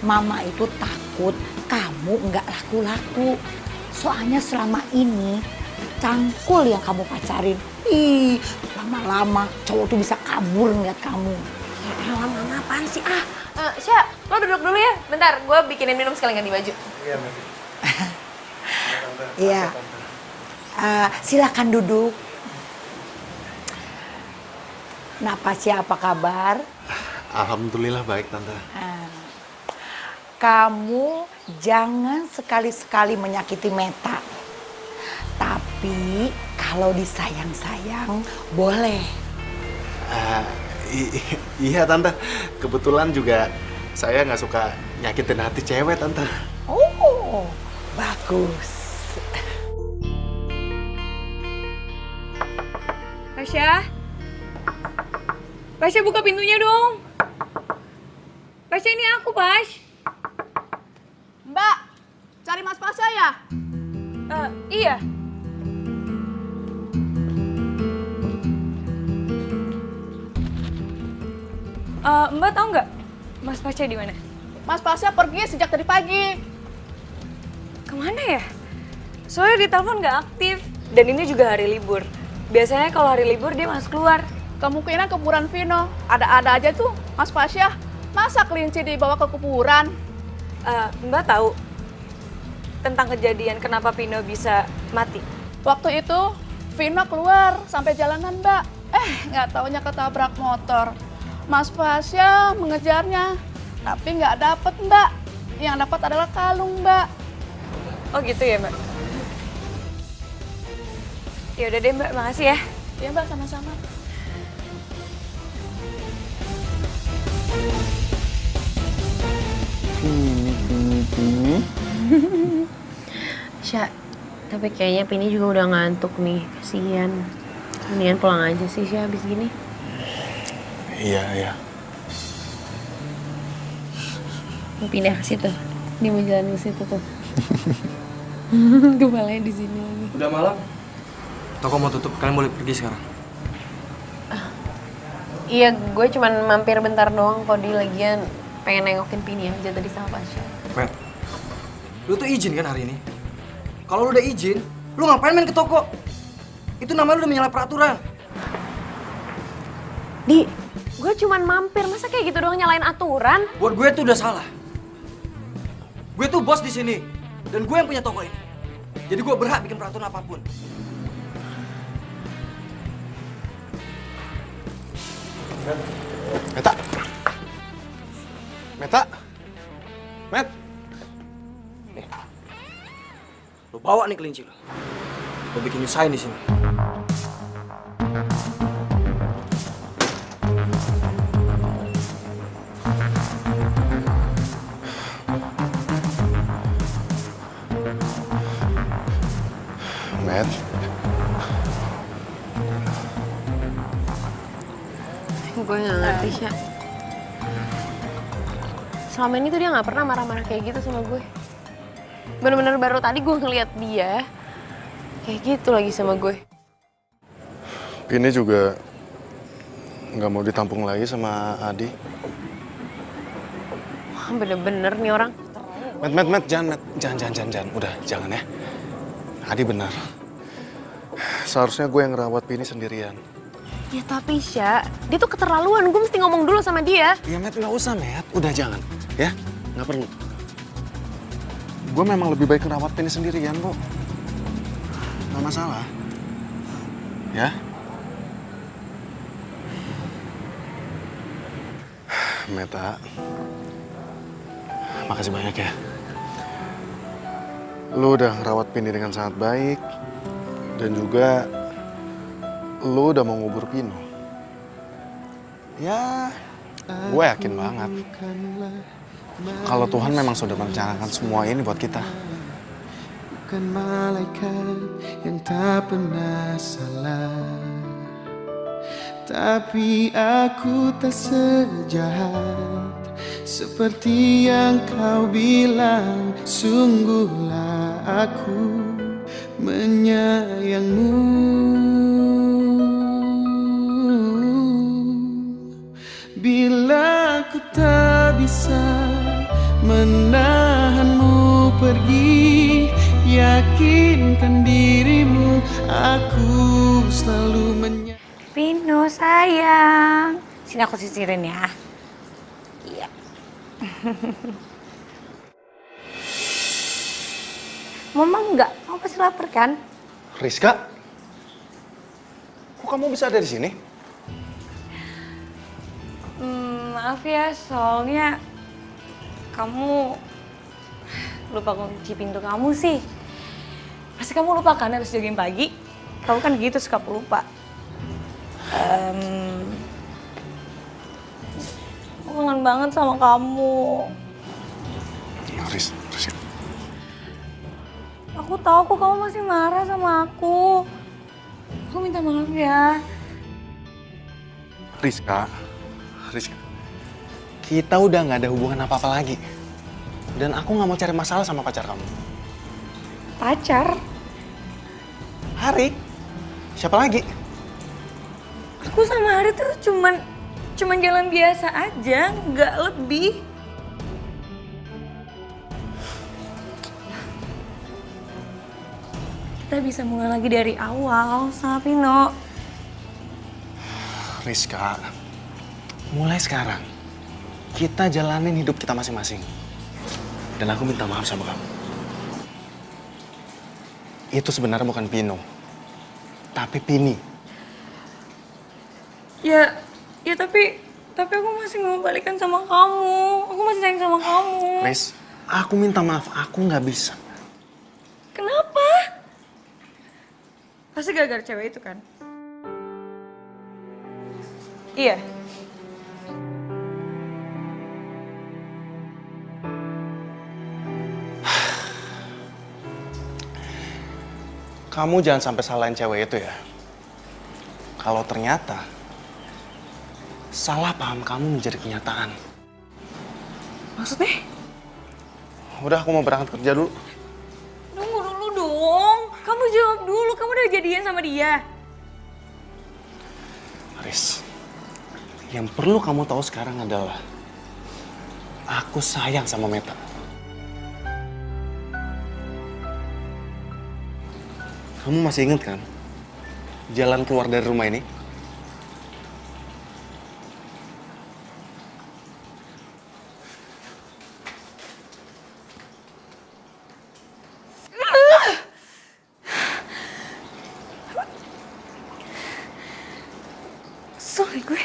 Mama itu takut kamu nggak laku-laku. Soalnya selama ini cangkul yang kamu pacarin. Ih, lama-lama cowok tuh bisa kabur ngeliat kamu. Ya elah Mama apaan sih? Syah, lo duduk dulu ya. Bentar, gue bikinin minum sekali ganti baju. Iya. Silakan duduk. Napasya apa kabar? Alhamdulillah baik Tante. Kamu jangan sekali-sekali menyakiti Meta. Tapi kalau disayang-sayang boleh. Iya Tante, kebetulan juga saya nggak suka nyakitin hati cewek Tante. Oh, bagus. Tasya buka pintunya dong. Pasha ini aku, Pas. Mbak, cari Mas Pasha ya? Iya. Mbak tahu nggak Mas Pasha di mana? Mas Pasha pergi sejak tadi pagi. Kemana ya? Soalnya di telepon nggak aktif. Dan ini juga hari libur. Biasanya kalau hari libur dia masuk keluar. Kemungkinan kuburan Vino. Ada-ada aja tuh Mas Pasha. Masa kelinci dibawa ke kuburan? Mbak tahu tentang kejadian kenapa Vino bisa mati? Waktu itu Vino keluar sampai jalanan, Mbak. Nggak taunya ketabrak motor. Mas Pasha mengejarnya, tapi nggak dapet, Mbak. Yang dapat adalah kalung, Mbak. Oh gitu ya, Mbak? Ya udah deh, Mbak. Makasih ya. Iya, Mbak, sama-sama. Sya, tapi kayaknya Pini juga udah ngantuk nih. Kasian. Mendingan pulang aja sih, Sya, habis gini. Iya. Mau pindah ke situ. Dia mau jalan ke situ tuh. Kepalanya di sini lagi. Udah malam. Toko mau tutup, kalian boleh pergi sekarang. Iya, gue cuman mampir bentar doang kok, di lagian pengen nengokin Pini aja tadi sama Pasha. Matt, lu tuh izin kan hari ini? Kalau lu udah izin, lu ngapain main ke toko? Itu namanya lu udah menyalahi peraturan. Di, gue cuman mampir, masa kayak gitu doang nyalain aturan? Buat gue tuh udah salah. Gue tuh bos di sini dan gue yang punya toko ini. Jadi gue berhak bikin peraturan apapun. Meta. Met. Lo bawa nih kelinci lo. Lo bikin nyusahin di sini. Met. Gue gak ngerti, Sya. Selama ini tuh dia gak pernah marah-marah kayak gitu sama gue. Bener-bener baru tadi gue ngeliat dia kayak gitu lagi sama gue. Pini juga nggak mau ditampung lagi sama Adi. Wah, bener-bener nih orang. Met, jangan. Udah, jangan ya. Adi benar. Seharusnya gue yang ngerawat Pini sendirian. Ya tapi, Sya, dia tuh keterlaluan. Gue mesti ngomong dulu sama dia. Ya, Met, nggak usah, Met. Udah, jangan. Ya, nggak perlu. Gue memang lebih baik ngerawat Pini sendirian, kok. Nggak masalah. Ya? Meta, makasih banyak ya. Lu udah ngerawat Pini dengan sangat baik. Dan juga lu udah mau ngubur Pino. Ya, gue yakin banget kalau Tuhan memang sudah merencanakan semua ini buat kita. Bukan malaikat yang tak pernah salah, tapi aku tak sejahat seperti yang kau bilang. Sungguhlah aku menyayangmu. Bila ku tak bisa menahanmu pergi, yakinkan dirimu, aku selalu Pino sayang. Sini aku sisirin ya. Iya. Mama enggak, kamu pasti lapar kan? Rizka, kok kamu bisa ada di sini? Maaf ya, soalnya kamu lupa kunci pintu kamu sih. Pasti kamu lupa kan harus jagain pagi? Kamu kan gitu suka lupa. Aku kangen banget sama kamu. Riz. Aku tahu kok kamu masih marah sama aku. Aku minta maaf ya. Rizka, Kita udah nggak ada hubungan apa-apa lagi. Dan aku nggak mau cari masalah sama pacar kamu. Pacar? Hari? Siapa lagi? Aku sama Hari tuh cuman jalan biasa aja, nggak lebih. Kita bisa mulai lagi dari awal sama Pino. Rizka, mulai sekarang kita jalanin hidup kita masing-masing. Dan aku minta maaf sama kamu. Itu sebenarnya bukan Pino, tapi Pini. Ya tapi aku masih mau balikan sama kamu. Aku masih sayang sama kamu. Riz, aku minta maaf, aku nggak bisa. Kenapa? Pasti gara-gara cewek itu kan? Iya. Kamu jangan sampai salahin cewek itu ya. Kalau ternyata salah paham kamu menjadi kenyataan. Maksudnya? Udah, aku mau berangkat kerja dulu. Tunggu dulu dong. Kamu jawab dulu. Kamu udah jadian sama dia. Riz, yang perlu kamu tahu sekarang adalah aku sayang sama Meta. Kamu masih inget kan jalan keluar dari rumah ini? Sorry gue.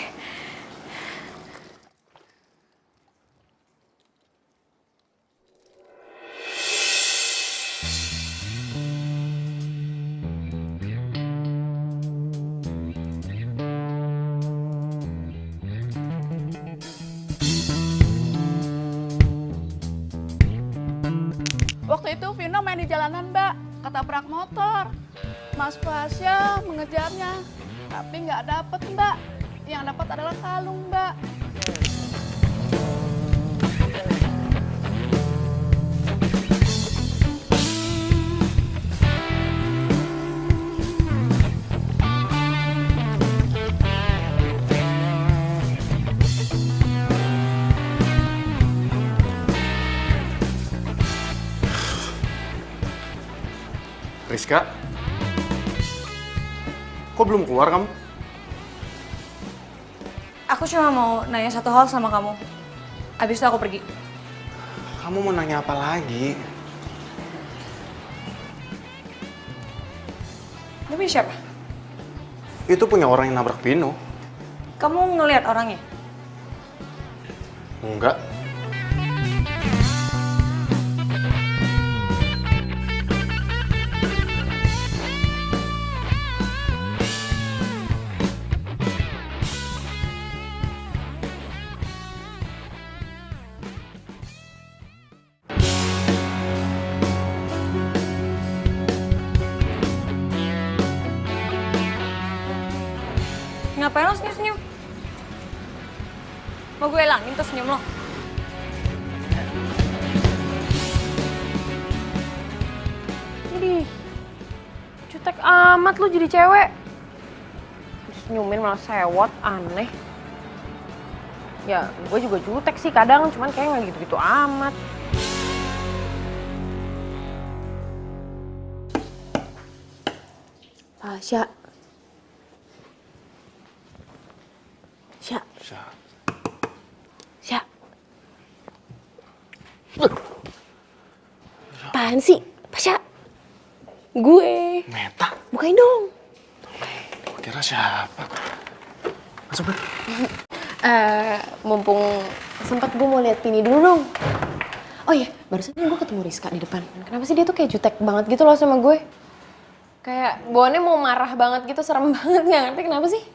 Waktu itu Vino main di jalanan, Mbak, ketabrak motor. Mas Fasya mengejarnya, tapi nggak dapet, Mbak. Yang dapat adalah kalung, Mbak. Rizka, kok belum keluar kamu? Aku cuma mau nanya satu hal sama kamu. Abis itu aku pergi. Kamu mau nanya apa lagi? Tapi siapa? Itu punya orang yang nabrak Pino. Kamu ngelihat orangnya? Enggak. Ngapain lo senyum-senyum? Mau gue hilangin tuh senyum lo? Idih, jutek amat lu jadi cewek. Senyumin malah sewot, aneh. Ya, gue juga jutek sih kadang, cuman kayak nggak gitu-gitu amat. Tasya. Sya. Sya. Apaan sih? Tasya. Gue. Meta? Bukain dong. Gue kira siapa? Masuk, Bet. Mumpung sempat gue mau lihat Pini dulu dong. Oh iya, barusan gue ketemu Rizka di depan. Kenapa sih dia tuh kayak jutek banget gitu loh sama gue? Kayak bawaannya mau marah banget gitu, serem banget, nggak ngerti kenapa sih?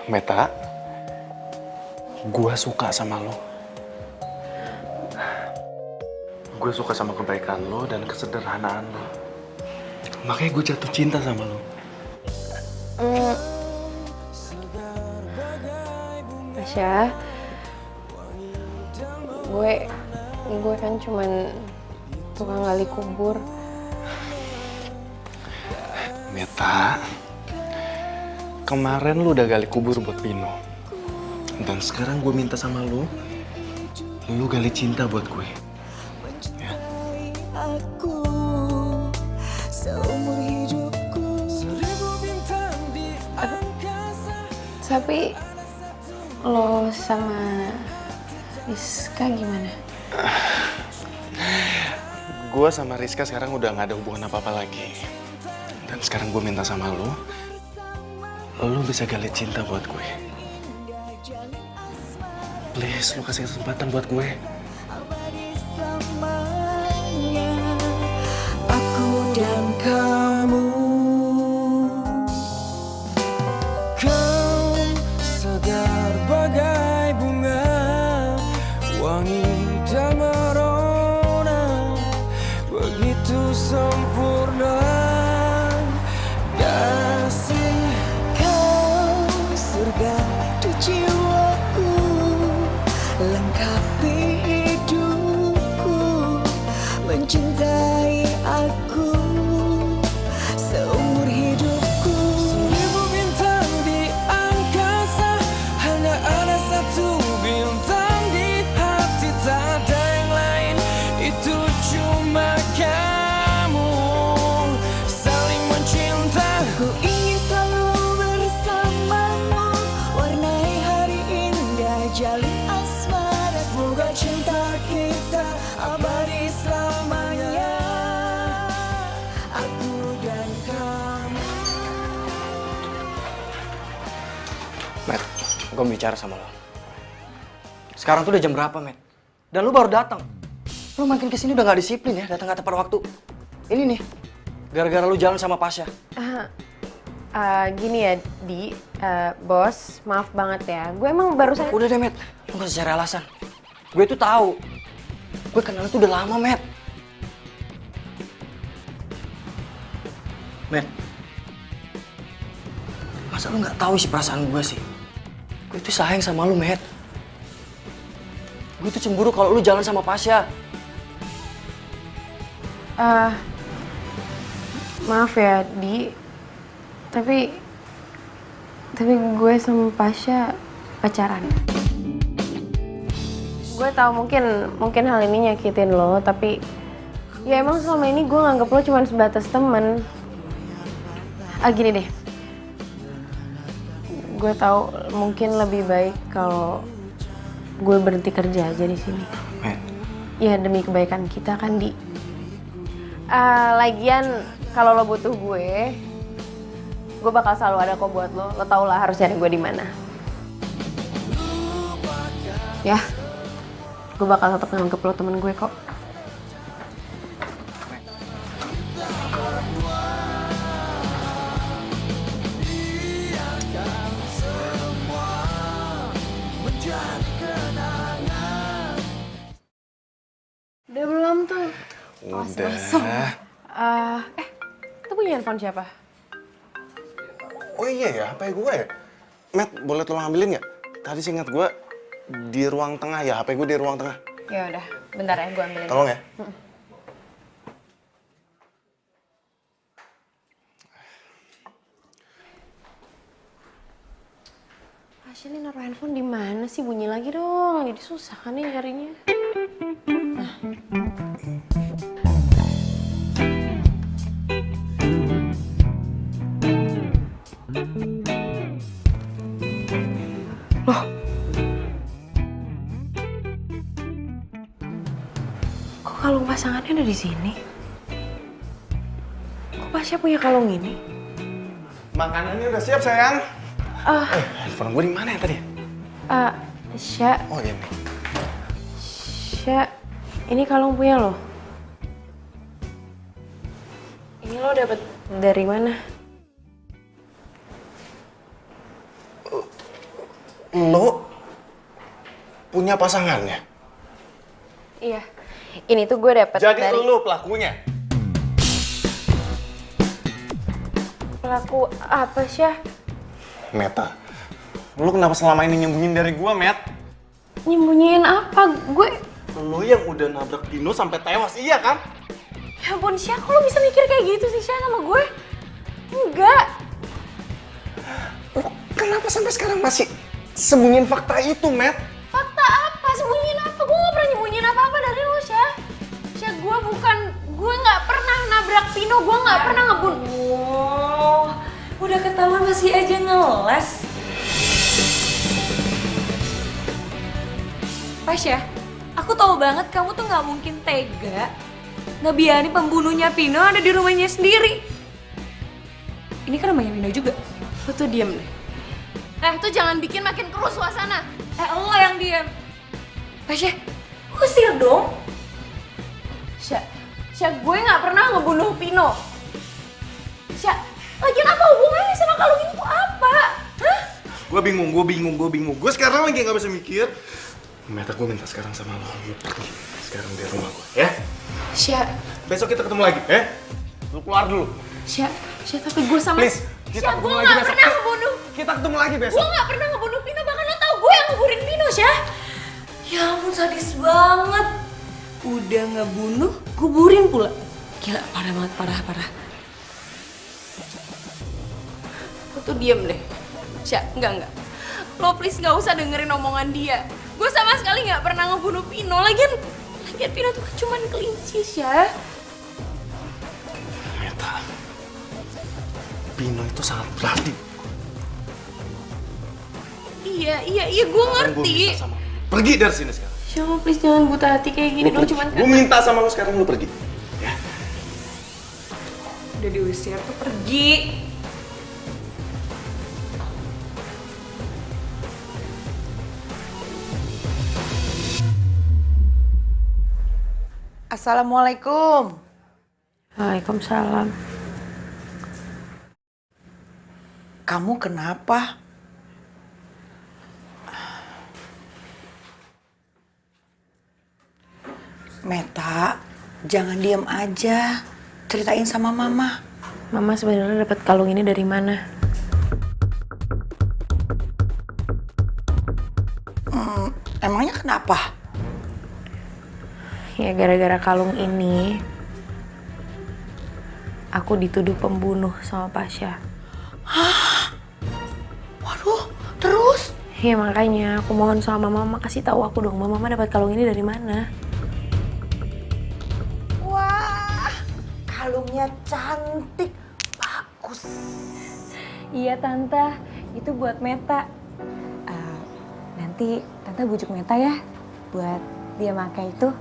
Meta, gue suka sama lo. Gue suka sama kebaikan lo dan kesederhanaan lo. Makanya gue jatuh cinta sama lo. Syah, gue kan cuman tukang gali kubur. Meta, kemarin lu udah gali kubur buat Pino. Dan sekarang gue minta sama lu gali cinta buat gue. Ya. Aku seumur hidupku. Tapi lo sama Rizka gimana? Gue sama Rizka sekarang udah gak ada hubungan apa-apa lagi. Dan sekarang gue minta sama lu bisa gali cinta buat gue. Please, lu kasih kesempatan buat gue. Aku dan kamu. Kau segar bagai bunga, wangi dan merona, begitu sempurna. Kasih kau surga di jiwaku, lengkapi hidupku, mencintai aku seumur hidupku. Seribu bintang di angkasa, hanya ada satu bintang di hati, tak ada yang lain, itu cuma kamu. Saling mencinta, Ku ingin selalu bersamamu, warnai hari indah, jalin asmara. Semoga cinta kita abadi selamanya. Aku dan kamu. Matt, gue bicara sama lo. Sekarang tuh udah jam berapa, Matt? Dan lu baru datang. Lu makin kesini udah gak disiplin ya, datang gak tepat waktu. Ini nih, gara-gara lu jalan sama Pasha. Gini ya, bos, maaf banget ya. Gue emang barusan... Udah deh, Matt. Lu gak usah cari alasan. Gue tuh tahu. Gue kenal tuh udah lama, Matt. Matt. Masa lu gak tahu sih perasaan gue sih? Gue tuh sayang sama lu, Matt. Gue tuh cemburu kalau lu jalan sama Pasha. Maaf ya, Tapi gue sama Pasha pacaran. Gue tahu mungkin hal ini nyakitin lo, tapi ya emang selama ini gue nganggep lo cuma sebatas temen. Gini deh, gue tahu mungkin lebih baik kalau gue berhenti kerja aja di sini. Ya demi kebaikan kita kan, lagian kalau lo butuh gue bakal selalu ada kok buat lo. Lo tau lah harus cari gue di mana. Ya, gue bakal tetap nganggep lo temen gue kok. Udah belum tuh? Udah. Itu punya handphone siapa? Oh iya ya, HP gue ya? Matt, boleh tolong ambilin nggak? Tadi sih ingat gue di ruang tengah ya, HP gue di ruang tengah. Ya udah, bentar ya gue ambilin. Tolong ya. Pasha ini naruh handphone di mana sih? Bunyi lagi dong. Jadi susah kan nih nyarinya. Loh. Kok kalung pasangannya ada di sini? Kok Pasha punya kalung ini? Makanannya udah siap, sayang. Handphone gue di mana ya tadi? Syah. Oh iya nih. Syah, ini kalung punya lo. Ini lo dapet dari mana? Lo punya pasangannya? Iya. Ini tuh gue dapet Jadi dari... lo pelakunya? Pelaku apa, Syah? Meta, Lu kenapa selama ini nyembunyiin dari gua, Matt? Nyembunyiin apa? Gue... Lu yang udah nabrak Pino sampai tewas, iya kan? Ya ampun, Syah, kok lo bisa mikir kayak gitu sih, Syah, sama gue? Enggak. Lu kenapa sampai sekarang masih sembunyiin fakta itu, Matt? Fakta apa? Sembunyiin apa? Gue gak pernah nyembunyiin apa-apa dari lo, Syah. Syah, gue gak pernah nabrak Pino, gue gak pernah ngebunuh. Oh, udah ketahuan masih aja ngeles. Pasha, aku tahu banget kamu tuh gak mungkin tega ngebiarin pembunuhnya Pino ada di rumahnya sendiri. Ini kan rumahnya Pino juga. Lo tuh diem deh. Tuh jangan bikin makin keruh suasana. Lo yang diem. Pasha, usir dong. Syah, gue gak pernah ngebunuh Pino. Syah, lagian apa hubungannya sama kalung ini tuh apa? Hah? Gue bingung. Gue sekarang lagi gak bisa mikir. Meta, gue minta sekarang sama lo pergi sekarang dari rumah gue, ya? Syah, Besok kita ketemu lagi, ya? Lu keluar dulu. Syah, tapi gue sama... Please, kita Syah, gue ketemu lagi gak besok. pernah ngebunuh. Kita ketemu lagi besok. Gue gak pernah ngebunuh Pino, bahkan lo tau gue yang ngebunuhin Pino, Syah. Ya ampun, sadis banget. Udah ngebunuh, kuburin pula. Gila, parah banget, parah. Lo tuh diem deh. Syah, enggak. Lo please gak usah dengerin omongan dia. Gue sama sekali gak pernah ngebunuh Pino. Lagian Pino tuh kan cuman kelinci, Syah. Meta, Pino itu sangat berarti. Iya, gue ngerti. Pergi dari sini sekarang. Syah, please jangan buta hati kayak gini dong, cuman Gue minta sama lo sekarang, lo pergi. Ya? Udah diusir tuh pergi. Assalamualaikum. Waalaikumsalam. Kamu kenapa? Meta, jangan diem aja. Ceritain sama mama. Mama sebenarnya dapat kalung ini dari mana? Emangnya kenapa? Ya gara-gara kalung ini aku dituduh pembunuh sama Pasha. Hah? Waduh, terus? Ya makanya aku mohon sama mama kasih tahu aku dong, mama dapat kalung ini dari mana? Wah, kalungnya cantik, bagus. Iya tante, itu buat Meta. Nanti tante bujuk Meta ya buat dia pakai itu.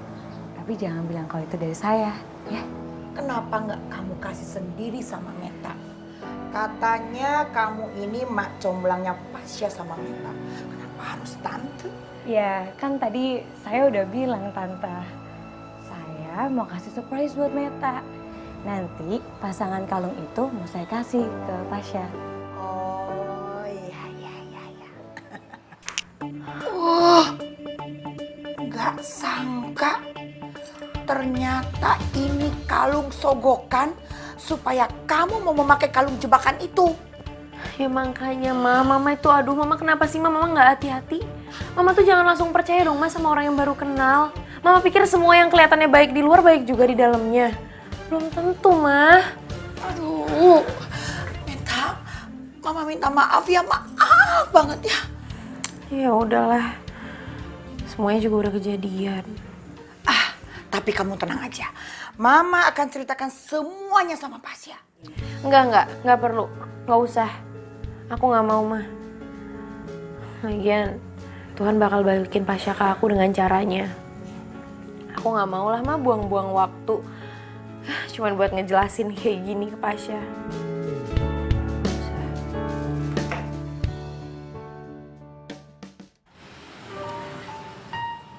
Tapi jangan bilang kalau itu dari saya, ya. Kenapa nggak kamu kasih sendiri sama Meta? Katanya kamu ini mak comblangnya Pasha sama Meta. Kenapa harus tante? Ya, kan tadi saya udah bilang tante. Saya mau kasih surprise buat Meta. Nanti pasangan kalung itu mau saya kasih ke Pasha. Oh, iya. Wah, nggak sangka. Ternyata ini kalung sogokan supaya kamu mau memakai kalung jebakan itu. Ya makanya mama itu mama kenapa sih mama nggak hati-hati? Mama tuh jangan langsung percaya dong mas sama orang yang baru kenal. Mama pikir semua yang kelihatannya baik di luar baik juga di dalamnya. Belum tentu mah. Aduh, mama minta maaf ya, maaf banget ya. Ya udahlah, semuanya juga udah kejadian. Tapi kamu tenang aja, mama akan ceritakan semuanya sama Pasha. Enggak perlu, nggak usah. Aku nggak mau mah. Lagian Tuhan bakal balikin Pasha ke aku dengan caranya. Aku nggak mau lah mah buang-buang waktu cuman buat ngejelasin kayak gini ke Pasha.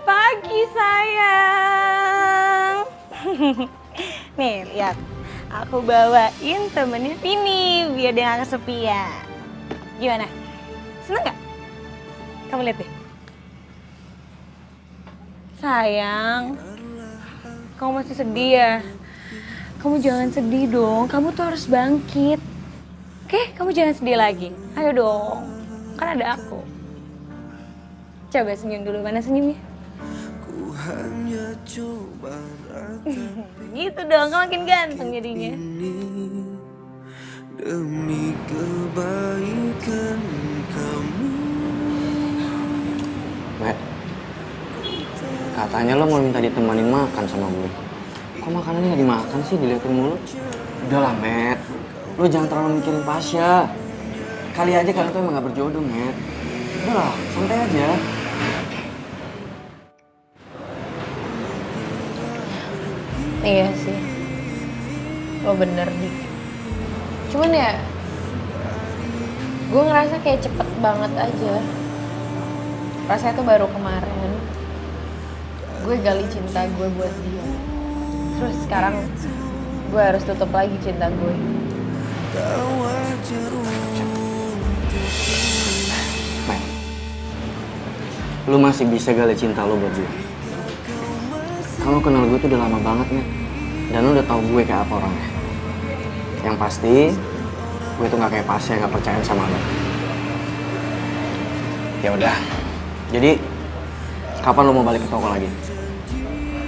Pagi sayang. Nih lihat, aku bawain temennya Vini biar dia gak kesepian. Gimana? Seneng gak? Kamu lihat deh. Sayang, kamu masih sedih ya? Kamu jangan sedih dong, kamu tuh harus bangkit. Oke, kamu jangan sedih lagi. Ayo dong, kan ada aku. Coba senyum dulu, mana senyumnya? Ku hanya coba Gitu dong, kamu makin ganteng jadinya. demi kebaikan kamu. Met, katanya lo mau minta ditemanin makan sama gue. Kok makanannya nggak dimakan sih, diliatin mulu? Udah lah, Met. Lo jangan terlalu mikirin Pasha. Kali aja kalian tuh emang gak berjodoh, Met. Udah lah, santai aja. Iya sih, lo bener Dik. Cuman ya, gue ngerasa kayak cepet banget aja. Rasanya tuh baru kemarin gue gali cinta gue buat dia. Terus sekarang gue harus tutup lagi cinta gue. Met, lo masih bisa gali cinta lo buat gue. Kalau kenal gue tuh udah lama banget, Met. Dan lo udah tau gue kayak apa orangnya. Yang pasti, gue tuh gak kayak Pasha yang gak percaya sama lo. Ya udah. Jadi, kapan lo mau balik ke toko lagi?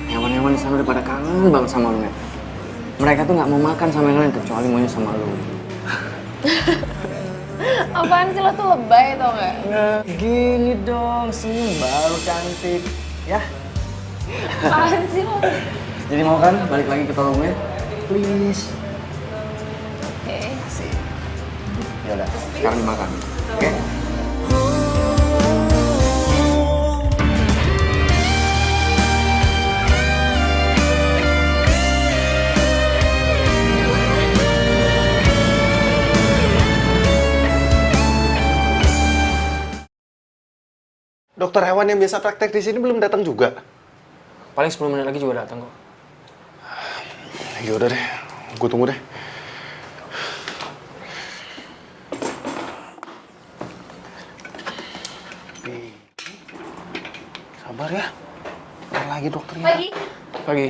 Hewan-hewan di sana udah pada kangen banget sama lo, Met. Mereka tuh gak mau makan sama yang lain kecuali maunya sama lo. Apaan sih lo tuh lebay tau gak? Nah, gini dong, senyum baru cantik. Ya? Apaan sih lo? Jadi mau kan balik lagi ke tolongnya? Please. Oke. Asik. Ya udah, sekarang dimakan. Oke? Dokter hewan yang biasa praktek di sini belum datang juga. Paling 10 menit lagi juga datang kok. Ya udah deh, gue tunggu deh. Sabar ya. Ntar lagi dokternya. Pagi. Pagi.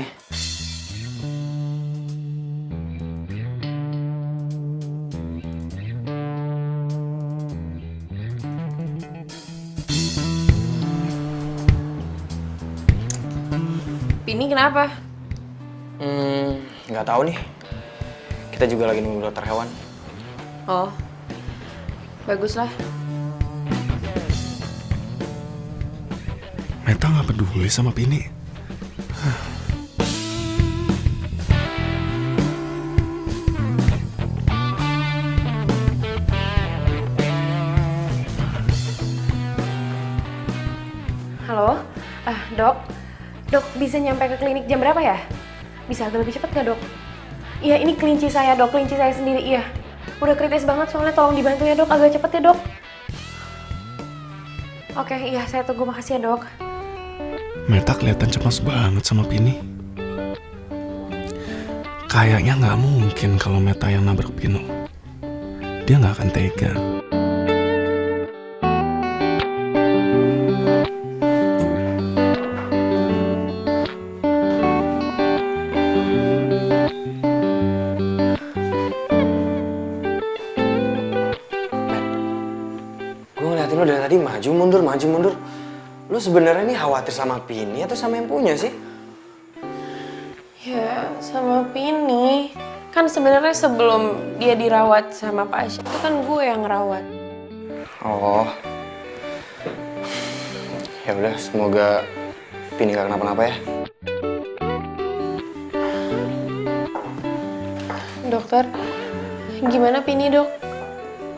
Pini kenapa? Nggak tahu nih. Kita juga lagi nunggu dokter hewan. Oh, baguslah. Meta nggak peduli sama Pini. Halo, dok. Dok, bisa nyampe ke klinik jam berapa ya? Bisa agak lebih cepet nggak, dok? Iya, ini kelinci saya, dok. Kelinci saya sendiri, iya. Udah kritis banget, soalnya tolong dibantu ya, dok. Agak cepet ya, dok. Oke, iya, saya tunggu. Makasih ya, dok. Meta kelihatan cemas banget sama Pini. Kayaknya nggak mungkin kalau Meta yang nabrak Pino. Dia nggak akan tega. Lo dari tadi maju mundur. Lo sebenarnya nih khawatir sama Pini atau sama yang punya sih? Ya, sama Pini. Kan sebenarnya sebelum dia dirawat sama Pak Asya, itu kan gue yang ngerawat. Oh. Ya udah, semoga Pini gak kenapa-napa ya. Dokter, gimana Pini, dok?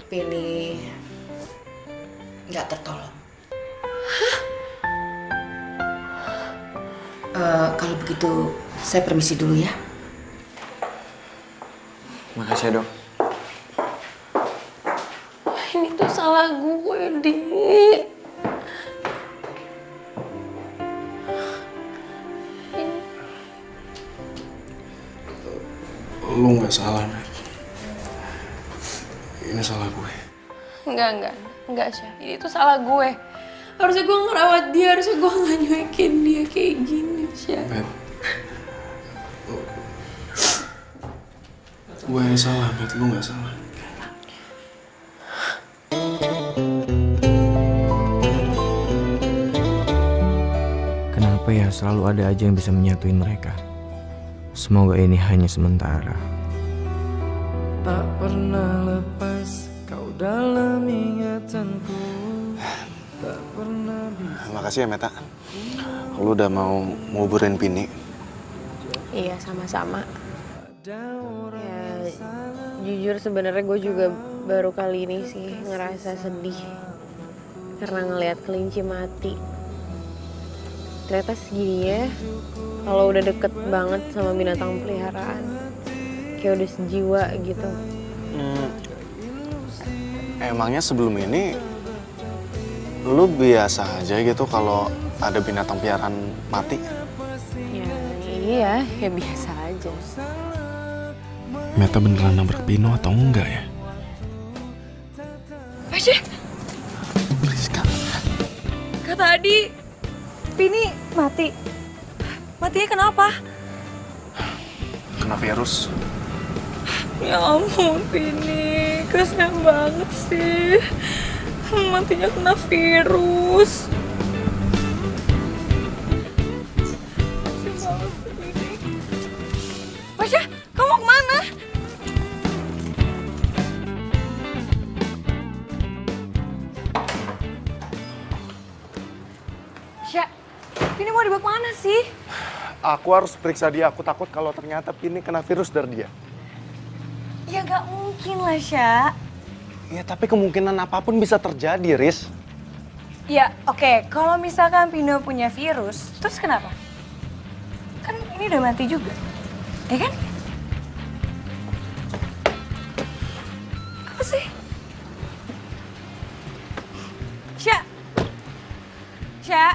Pini nggak tertolong. Kalau begitu, saya permisi dulu ya. Makasih ya, dok. Ini tuh salah gue, Di. Lu nggak salah, Matt. Ini salah gue. Enggak, Syah. Ini tuh salah gue. Harusnya gue ngerawat dia, harusnya gue gak nyuekin dia kayak gini, Syah. Matt. Gue yang salah, Matt. Lu nggak salah. selalu ada aja yang bisa menyatuin mereka. Semoga ini hanya sementara. Tak pernah lepas kau dalam ingatanku. Tak pernah bisa. Makasih ya Meta. Lu udah mau nguburin Pini. Iya, sama-sama. Ya, jujur sebenarnya gue juga baru kali ini sih ngerasa sedih karena ngelihat kelinci mati. Ternyata segini ya, kalau udah deket banget sama binatang peliharaan, kayak udah sejiwa gitu. Emangnya sebelum ini lu biasa aja gitu kalau ada binatang piaraan mati? Ya, iya, ya biasa aja. Meta beneran nabrak Pino atau enggak ya? Pasha, Rizka. kata Adi, Pini mati. Matinya kenapa? Kena virus. Ya ampun, Pini. Kasian banget sih. Matinya kena virus. Pasha, kamu mau kemana? Sya, Pini mau dibawa kemana sih? Aku harus periksa dia. Aku takut kalau ternyata Pini kena virus dari dia. Ya nggak mungkin lah, Sya. Ya tapi kemungkinan apapun bisa terjadi, Riz. Ya oke, kalau misalkan Pino punya virus, terus kenapa? Kan ini udah mati juga, ya kan? Apa sih? Sya! Sya!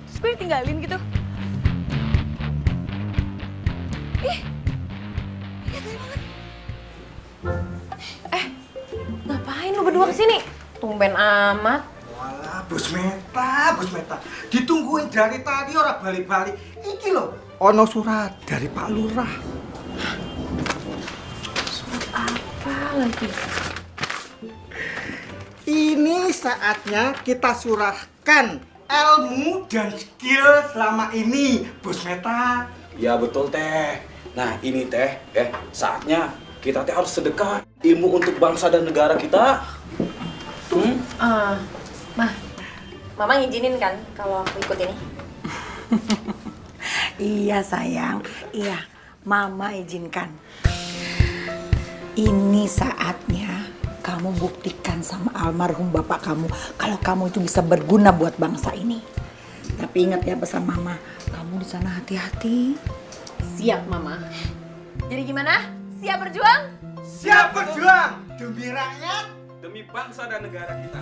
Terus gue ditinggalin gitu? Ih! Gede banget. Ngapain lu berdua kesini? Tumben amat. Walah, Bos Meta. Ditungguin dari tadi orang balik-balik. Iki loh, ono surat dari Pak Lurah. Surat apa lagi? Ini saatnya kita surahkan ilmu dan skill selama ini, Bos Meta. Ya betul teh. Nah ini teh, saatnya kita teh harus sedekah ilmu untuk bangsa dan negara kita. Mama ngizinin kan kalau aku ikut ini? Iya sayang, iya Mama izinkan. Ini saatnya kamu buktikan sama almarhum bapak kamu kalau kamu itu bisa berguna buat bangsa ini. Tapi ingat ya pesan Mama, kamu di sana hati-hati. Siap, Mama. Jadi gimana? Siap berjuang? Siap berjuang demi rakyat, Demi bangsa dan negara kita.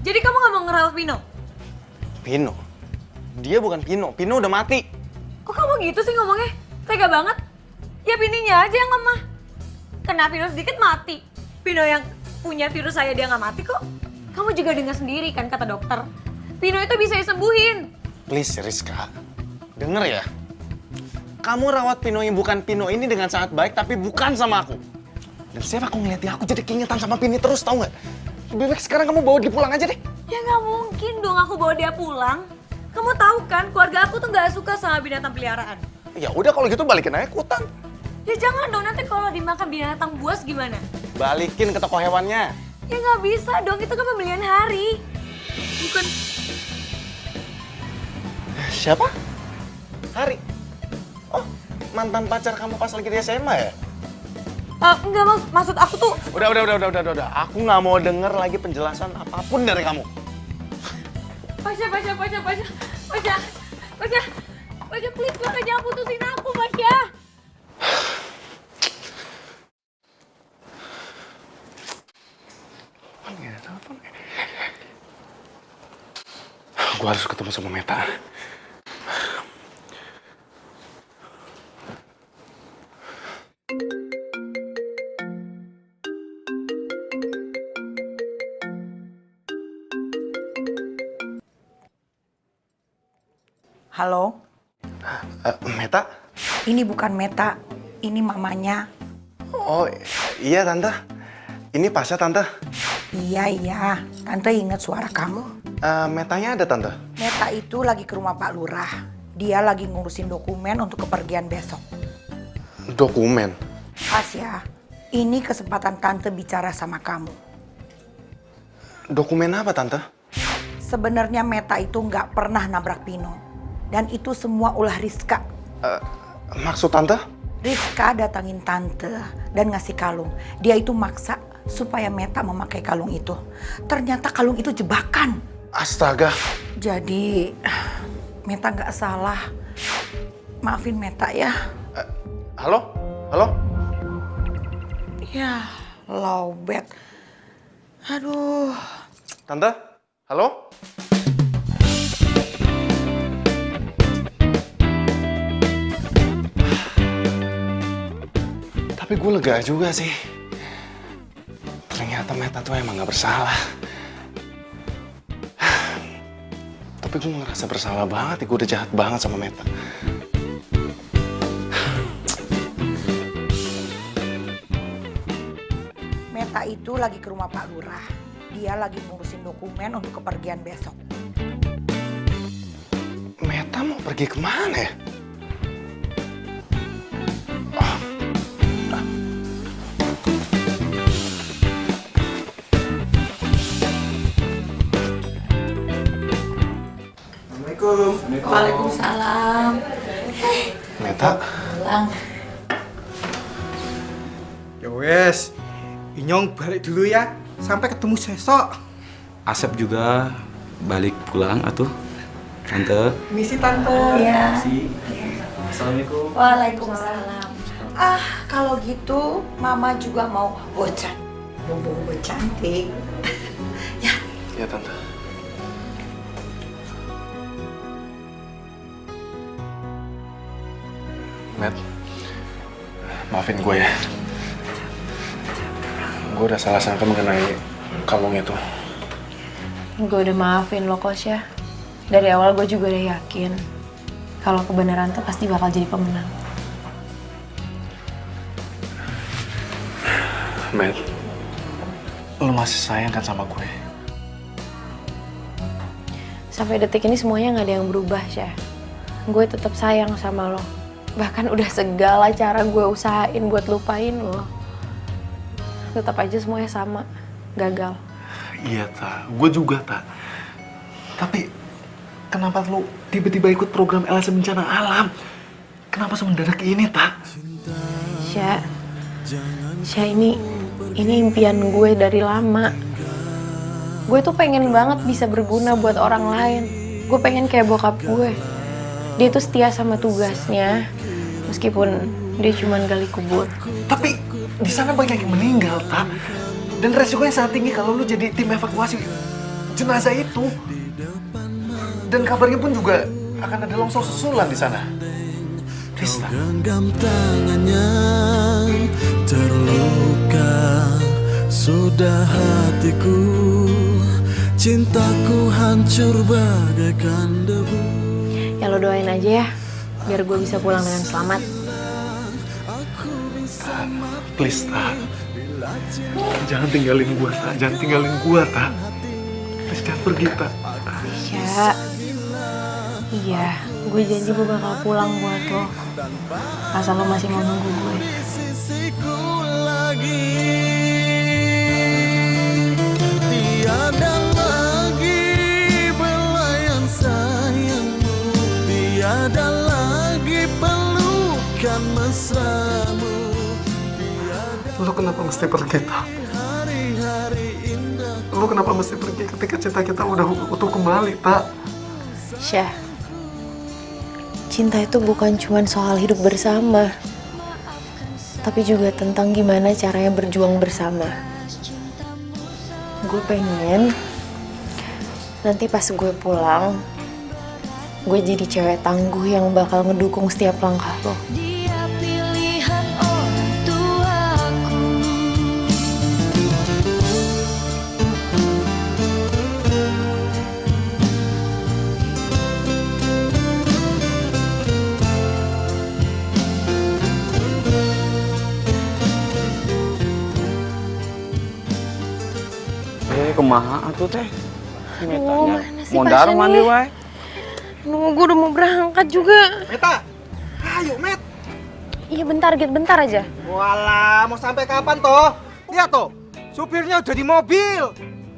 Jadi kamu gak mau ngerawat Pino? Pino? Dia bukan Pino. Pino udah mati. Kok kamu gitu sih ngomongnya? Tega banget. Ya Pininya aja yang lemah. Kena virus dikit mati. Pino yang punya virus saya dia gak mati kok. Kamu juga dengar sendiri kan kata dokter. Pino itu bisa disembuhin. Please Rizka, denger ya. Kamu rawat Pino yang bukan Pino ini dengan sangat baik, tapi bukan sama aku. Dan setiap aku ngeliat dia, aku jadi keingetan sama Pini terus, tau gak? Lebih baik sekarang kamu bawa dia pulang aja deh. Ya gak mungkin dong aku bawa dia pulang. Kamu tahu kan keluarga aku tuh gak suka sama binatang peliharaan. Ya udah kalau gitu balikin aja ke hutan. Ya jangan dong, nanti kalau dimakan binatang buas gimana? Balikin ke toko hewannya. Ya gak bisa dong, itu kan pembelian hari. Bukan... Siapa? Hari? Oh, mantan pacar kamu pas lagi di SMA ya? Enggak, maksud aku tuh... Udah. Aku nggak mau denger lagi penjelasan apapun dari kamu. Pasha, please Pasha, jangan putusin aku, Pasha. Gue harus ketemu sama Meta. Halo, Meta? ini bukan Meta, ini mamanya. Oh iya Tante. Ini Pasha, Tante. Iya, Tante ingat suara kamu. Metanya ada, Tante. Meta itu lagi ke rumah Pak Lurah. Dia lagi ngurusin dokumen untuk kepergian besok. Dokumen? Pasha, ini kesempatan Tante bicara sama kamu. Dokumen apa, Tante? Sebenarnya Meta itu nggak pernah nabrak Pino. Dan itu semua ulah Rizka. Maksud Tante? Rizka datangin Tante dan ngasih kalung. Dia itu maksa supaya Meta memakai kalung itu. Ternyata kalung itu jebakan. Astaga. Jadi Meta nggak salah. Maafin Meta ya. Halo? Halo? Ya, lowbat. Aduh. Tante? Halo? Tapi gue lega juga sih. Ternyata Meta tuh emang gak bersalah. Tapi gue ngerasa bersalah banget, gue udah jahat banget sama Meta. Meta itu lagi ke rumah Pak Lurah. Dia lagi ngurusin dokumen untuk kepergian besok. Meta mau pergi kemana ya? Assalamualaikum. Waalaikumsalam. Meta? Pulang. Ya wes, Inyong balik dulu ya. Sampai ketemu besok. Asep juga balik pulang atuh. Tante. Misi Tante. Iya. Assalamualaikum. Waalaikumsalam. Kalau gitu Mama juga mau bocan. Bobo cantik. Ya, Tante. Matt, maafin gue ya. Gue udah salah sangka mengenai kalung itu. Gue udah maafin lo, Kosya. Dari awal gue juga udah yakin kalau kebenaran tuh pasti bakal jadi pemenang. Matt, lo masih sayang kan sama gue? Sampai detik ini semuanya nggak ada yang berubah, Syah. Gue tetap sayang sama lo. Bahkan udah segala cara gue usahain buat lupain lo. Tetap aja semuanya sama, gagal. Iya, Tak. Gue juga, Tak. Tapi kenapa lo tiba-tiba ikut program LSM Bencana Alam? Kenapa semendadak ini, Tak? Syah, ini impian gue dari lama. Gue tuh pengen banget bisa berguna buat orang lain. Gue pengen kayak bokap gue. Dia tuh setia sama tugasnya, meskipun dia cuma gali kubur. Tapi di sana banyak yang meninggal, Tak. Dan resikonya sangat tinggi kalau lu jadi tim evakuasi jenazah itu. Dan kabarnya pun juga akan ada longsor susulan di sana. Rista. Genggam tangannya, terluka sudah hatiku, cintaku hancur bagaikan debu. Ya lo doain aja ya, biar gue bisa pulang dengan selamat. Please, Tak. Jangan tinggalin gua, Tak. Jangan tinggalin gua, Tak. Please, jangan pergi, Tak. Syah, iya, gue janji gue bakal pulang buat lo. Asal lo masih mau nunggu gue. Sisiku lagi, tiada lagi belayan sayangmu, tiada lagi pelukan mesramu. Lu kenapa mesti pergi, Tak? Lu kenapa mesti pergi ketika cinta kita udah utuh kembali, Tak? Syah, cinta itu bukan cuma soal hidup bersama, tapi juga tentang gimana caranya berjuang bersama. Gue pengen nanti pas gue pulang, gue jadi cewek tangguh yang bakal ngedukung setiap langkah lo. Dia pilihan orang tuaku. kumaha atuh teh? Aduh, mana sih Mondar Pasha mandi nih? wae. Aduh, gue udah mau berangkat juga. Meta, ayo Met. Iya bentar, Git, bentar aja. Walah, mau sampai kapan toh? Lihat toh, supirnya udah di mobil.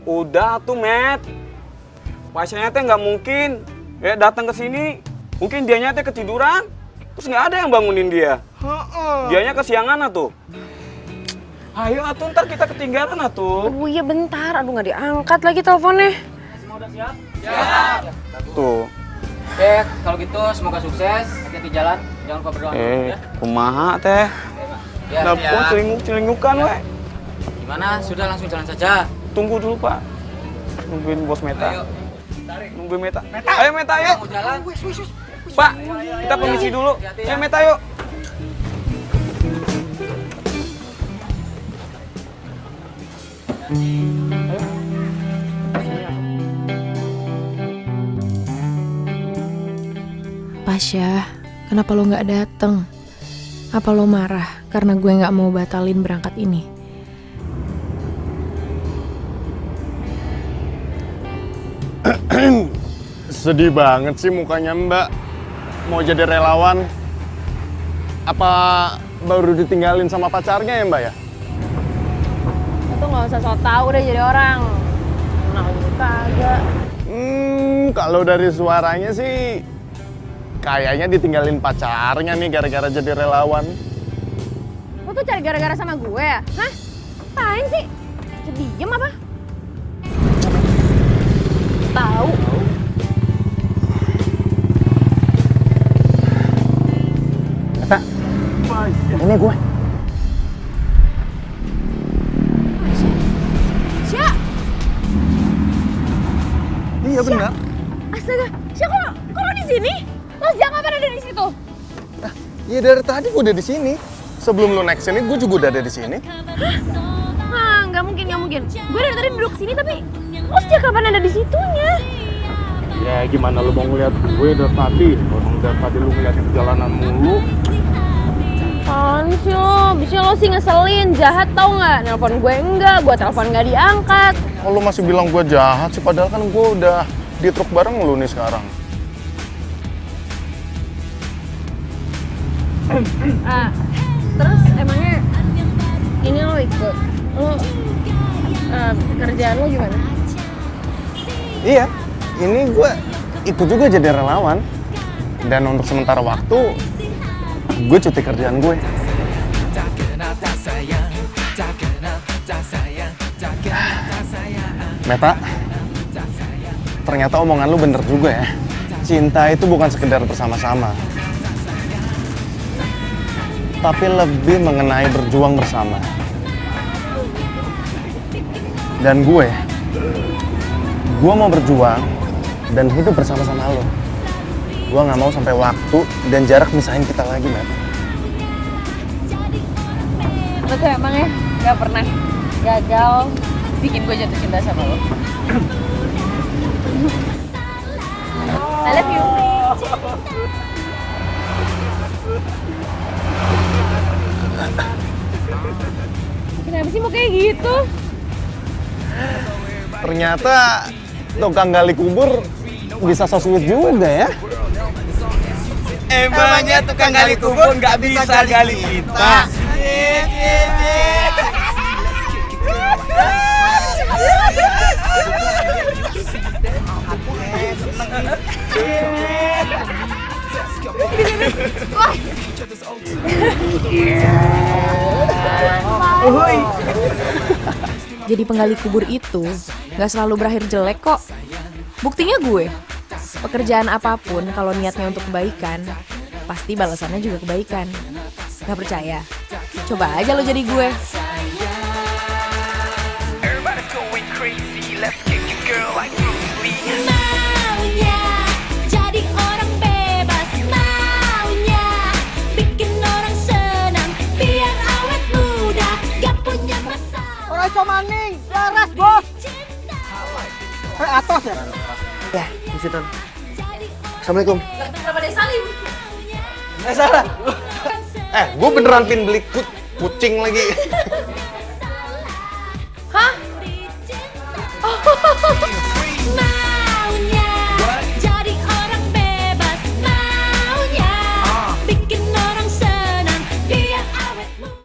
Udah tuh, Met. Pasiennya teh nggak mungkin datang ke sini. Mungkin dianya teh ketiduran, terus nggak ada yang bangunin dia. Dianya kesiangan atuh. Ayo atuh, ntar kita ketinggalan atuh. Oh iya bentar, aduh nggak diangkat lagi teleponnya. Semua udah siap? Tuh. Oke, kalau gitu semoga sukses. Hati-hati jalan, jangan lupa berdoa. Ya. Kumaha teh? Ya, Dapur celinguk-celingukan we. Gimana? Sudah langsung jalan saja. Tunggu dulu, Pak. Nungguin bos Meta. Ayo. Nungguin Meta. Ayo Meta, ayo. Mau jalan? Pak, kita permisi dulu. Ayo Meta, yuk. Pasha, kenapa lo nggak dateng? Apa lo marah karena gue nggak mau batalin berangkat ini? Sedih banget sih mukanya Mbak. Mau jadi relawan. Apa baru ditinggalin sama pacarnya ya Mbak ya? Lo tuh nggak usah sok tau deh jadi orang. Kenal juga kagak. Kalau dari suaranya sih kayaknya ditinggalin pacarnya nih gara-gara jadi relawan. Lo tuh cari gara-gara sama gue ya? Hah? Apaan sih? Jadi diem apa? Tahu. Kata, ini gue. Sya! Iya benar. Astaga, Sya kok lo di sini? Lo jangan kapan ada di situ? Iya dari tadi gue udah di sini. Sebelum lu naik sini, gue juga udah ada di sini. Hah, nggak mungkin, nggak mungkin. Gue dari tadi duduk sini tapi lo sejak kapan ada di situnya? Ya gimana lu mau ngeliat gue dari tadi? Orang dari tadi lu ngeliatin perjalanan mulu. Apaan sih lo? Bisa lo sih ngeselin, jahat tau nggak? Nelpon gue enggak, gue telepon nggak diangkat. Oh, lu masih bilang gue jahat sih, padahal kan gue udah di truk bareng lu nih sekarang. Terus emangnya ini lo ikut? Lo kerjaan lo gimana? Iya, ini gue ikut juga jadi relawan. Dan untuk sementara waktu, gue cuti kerjaan gue. Meta, ternyata omongan lu bener juga ya. Cinta itu bukan sekedar bersama-sama, tapi lebih mengenai berjuang bersama. Dan gue mau berjuang dan hidup bersama-sama lo. Gue nggak mau sampai waktu dan jarak misahin kita lagi, Meta. Lo tuh emangnya nggak pernah gagal bikin gue jatuh cinta sama lo. I love you. Kenapa sih mau kayak gitu? Ternyata tukang gali kubur bisa so sweet juga ya. Emangnya tukang gali kubur nggak bisa gali kita. Jadi penggali kubur itu gak selalu berakhir jelek kok. Buktinya gue. Pekerjaan apapun kalau niatnya untuk kebaikan, pasti balasannya juga kebaikan. Gak percaya? Coba aja lo jadi gue. Maunya jadi orang bebas, maunya bikin orang senang, biar awet muda, gak punya masalah. Orang comaning, laras bos. Atos ya? Ya, di situ. Assalamualaikum. Kenapa dia salim? Salah. Gue beneran pin beli kucing lagi. Hah? Oh,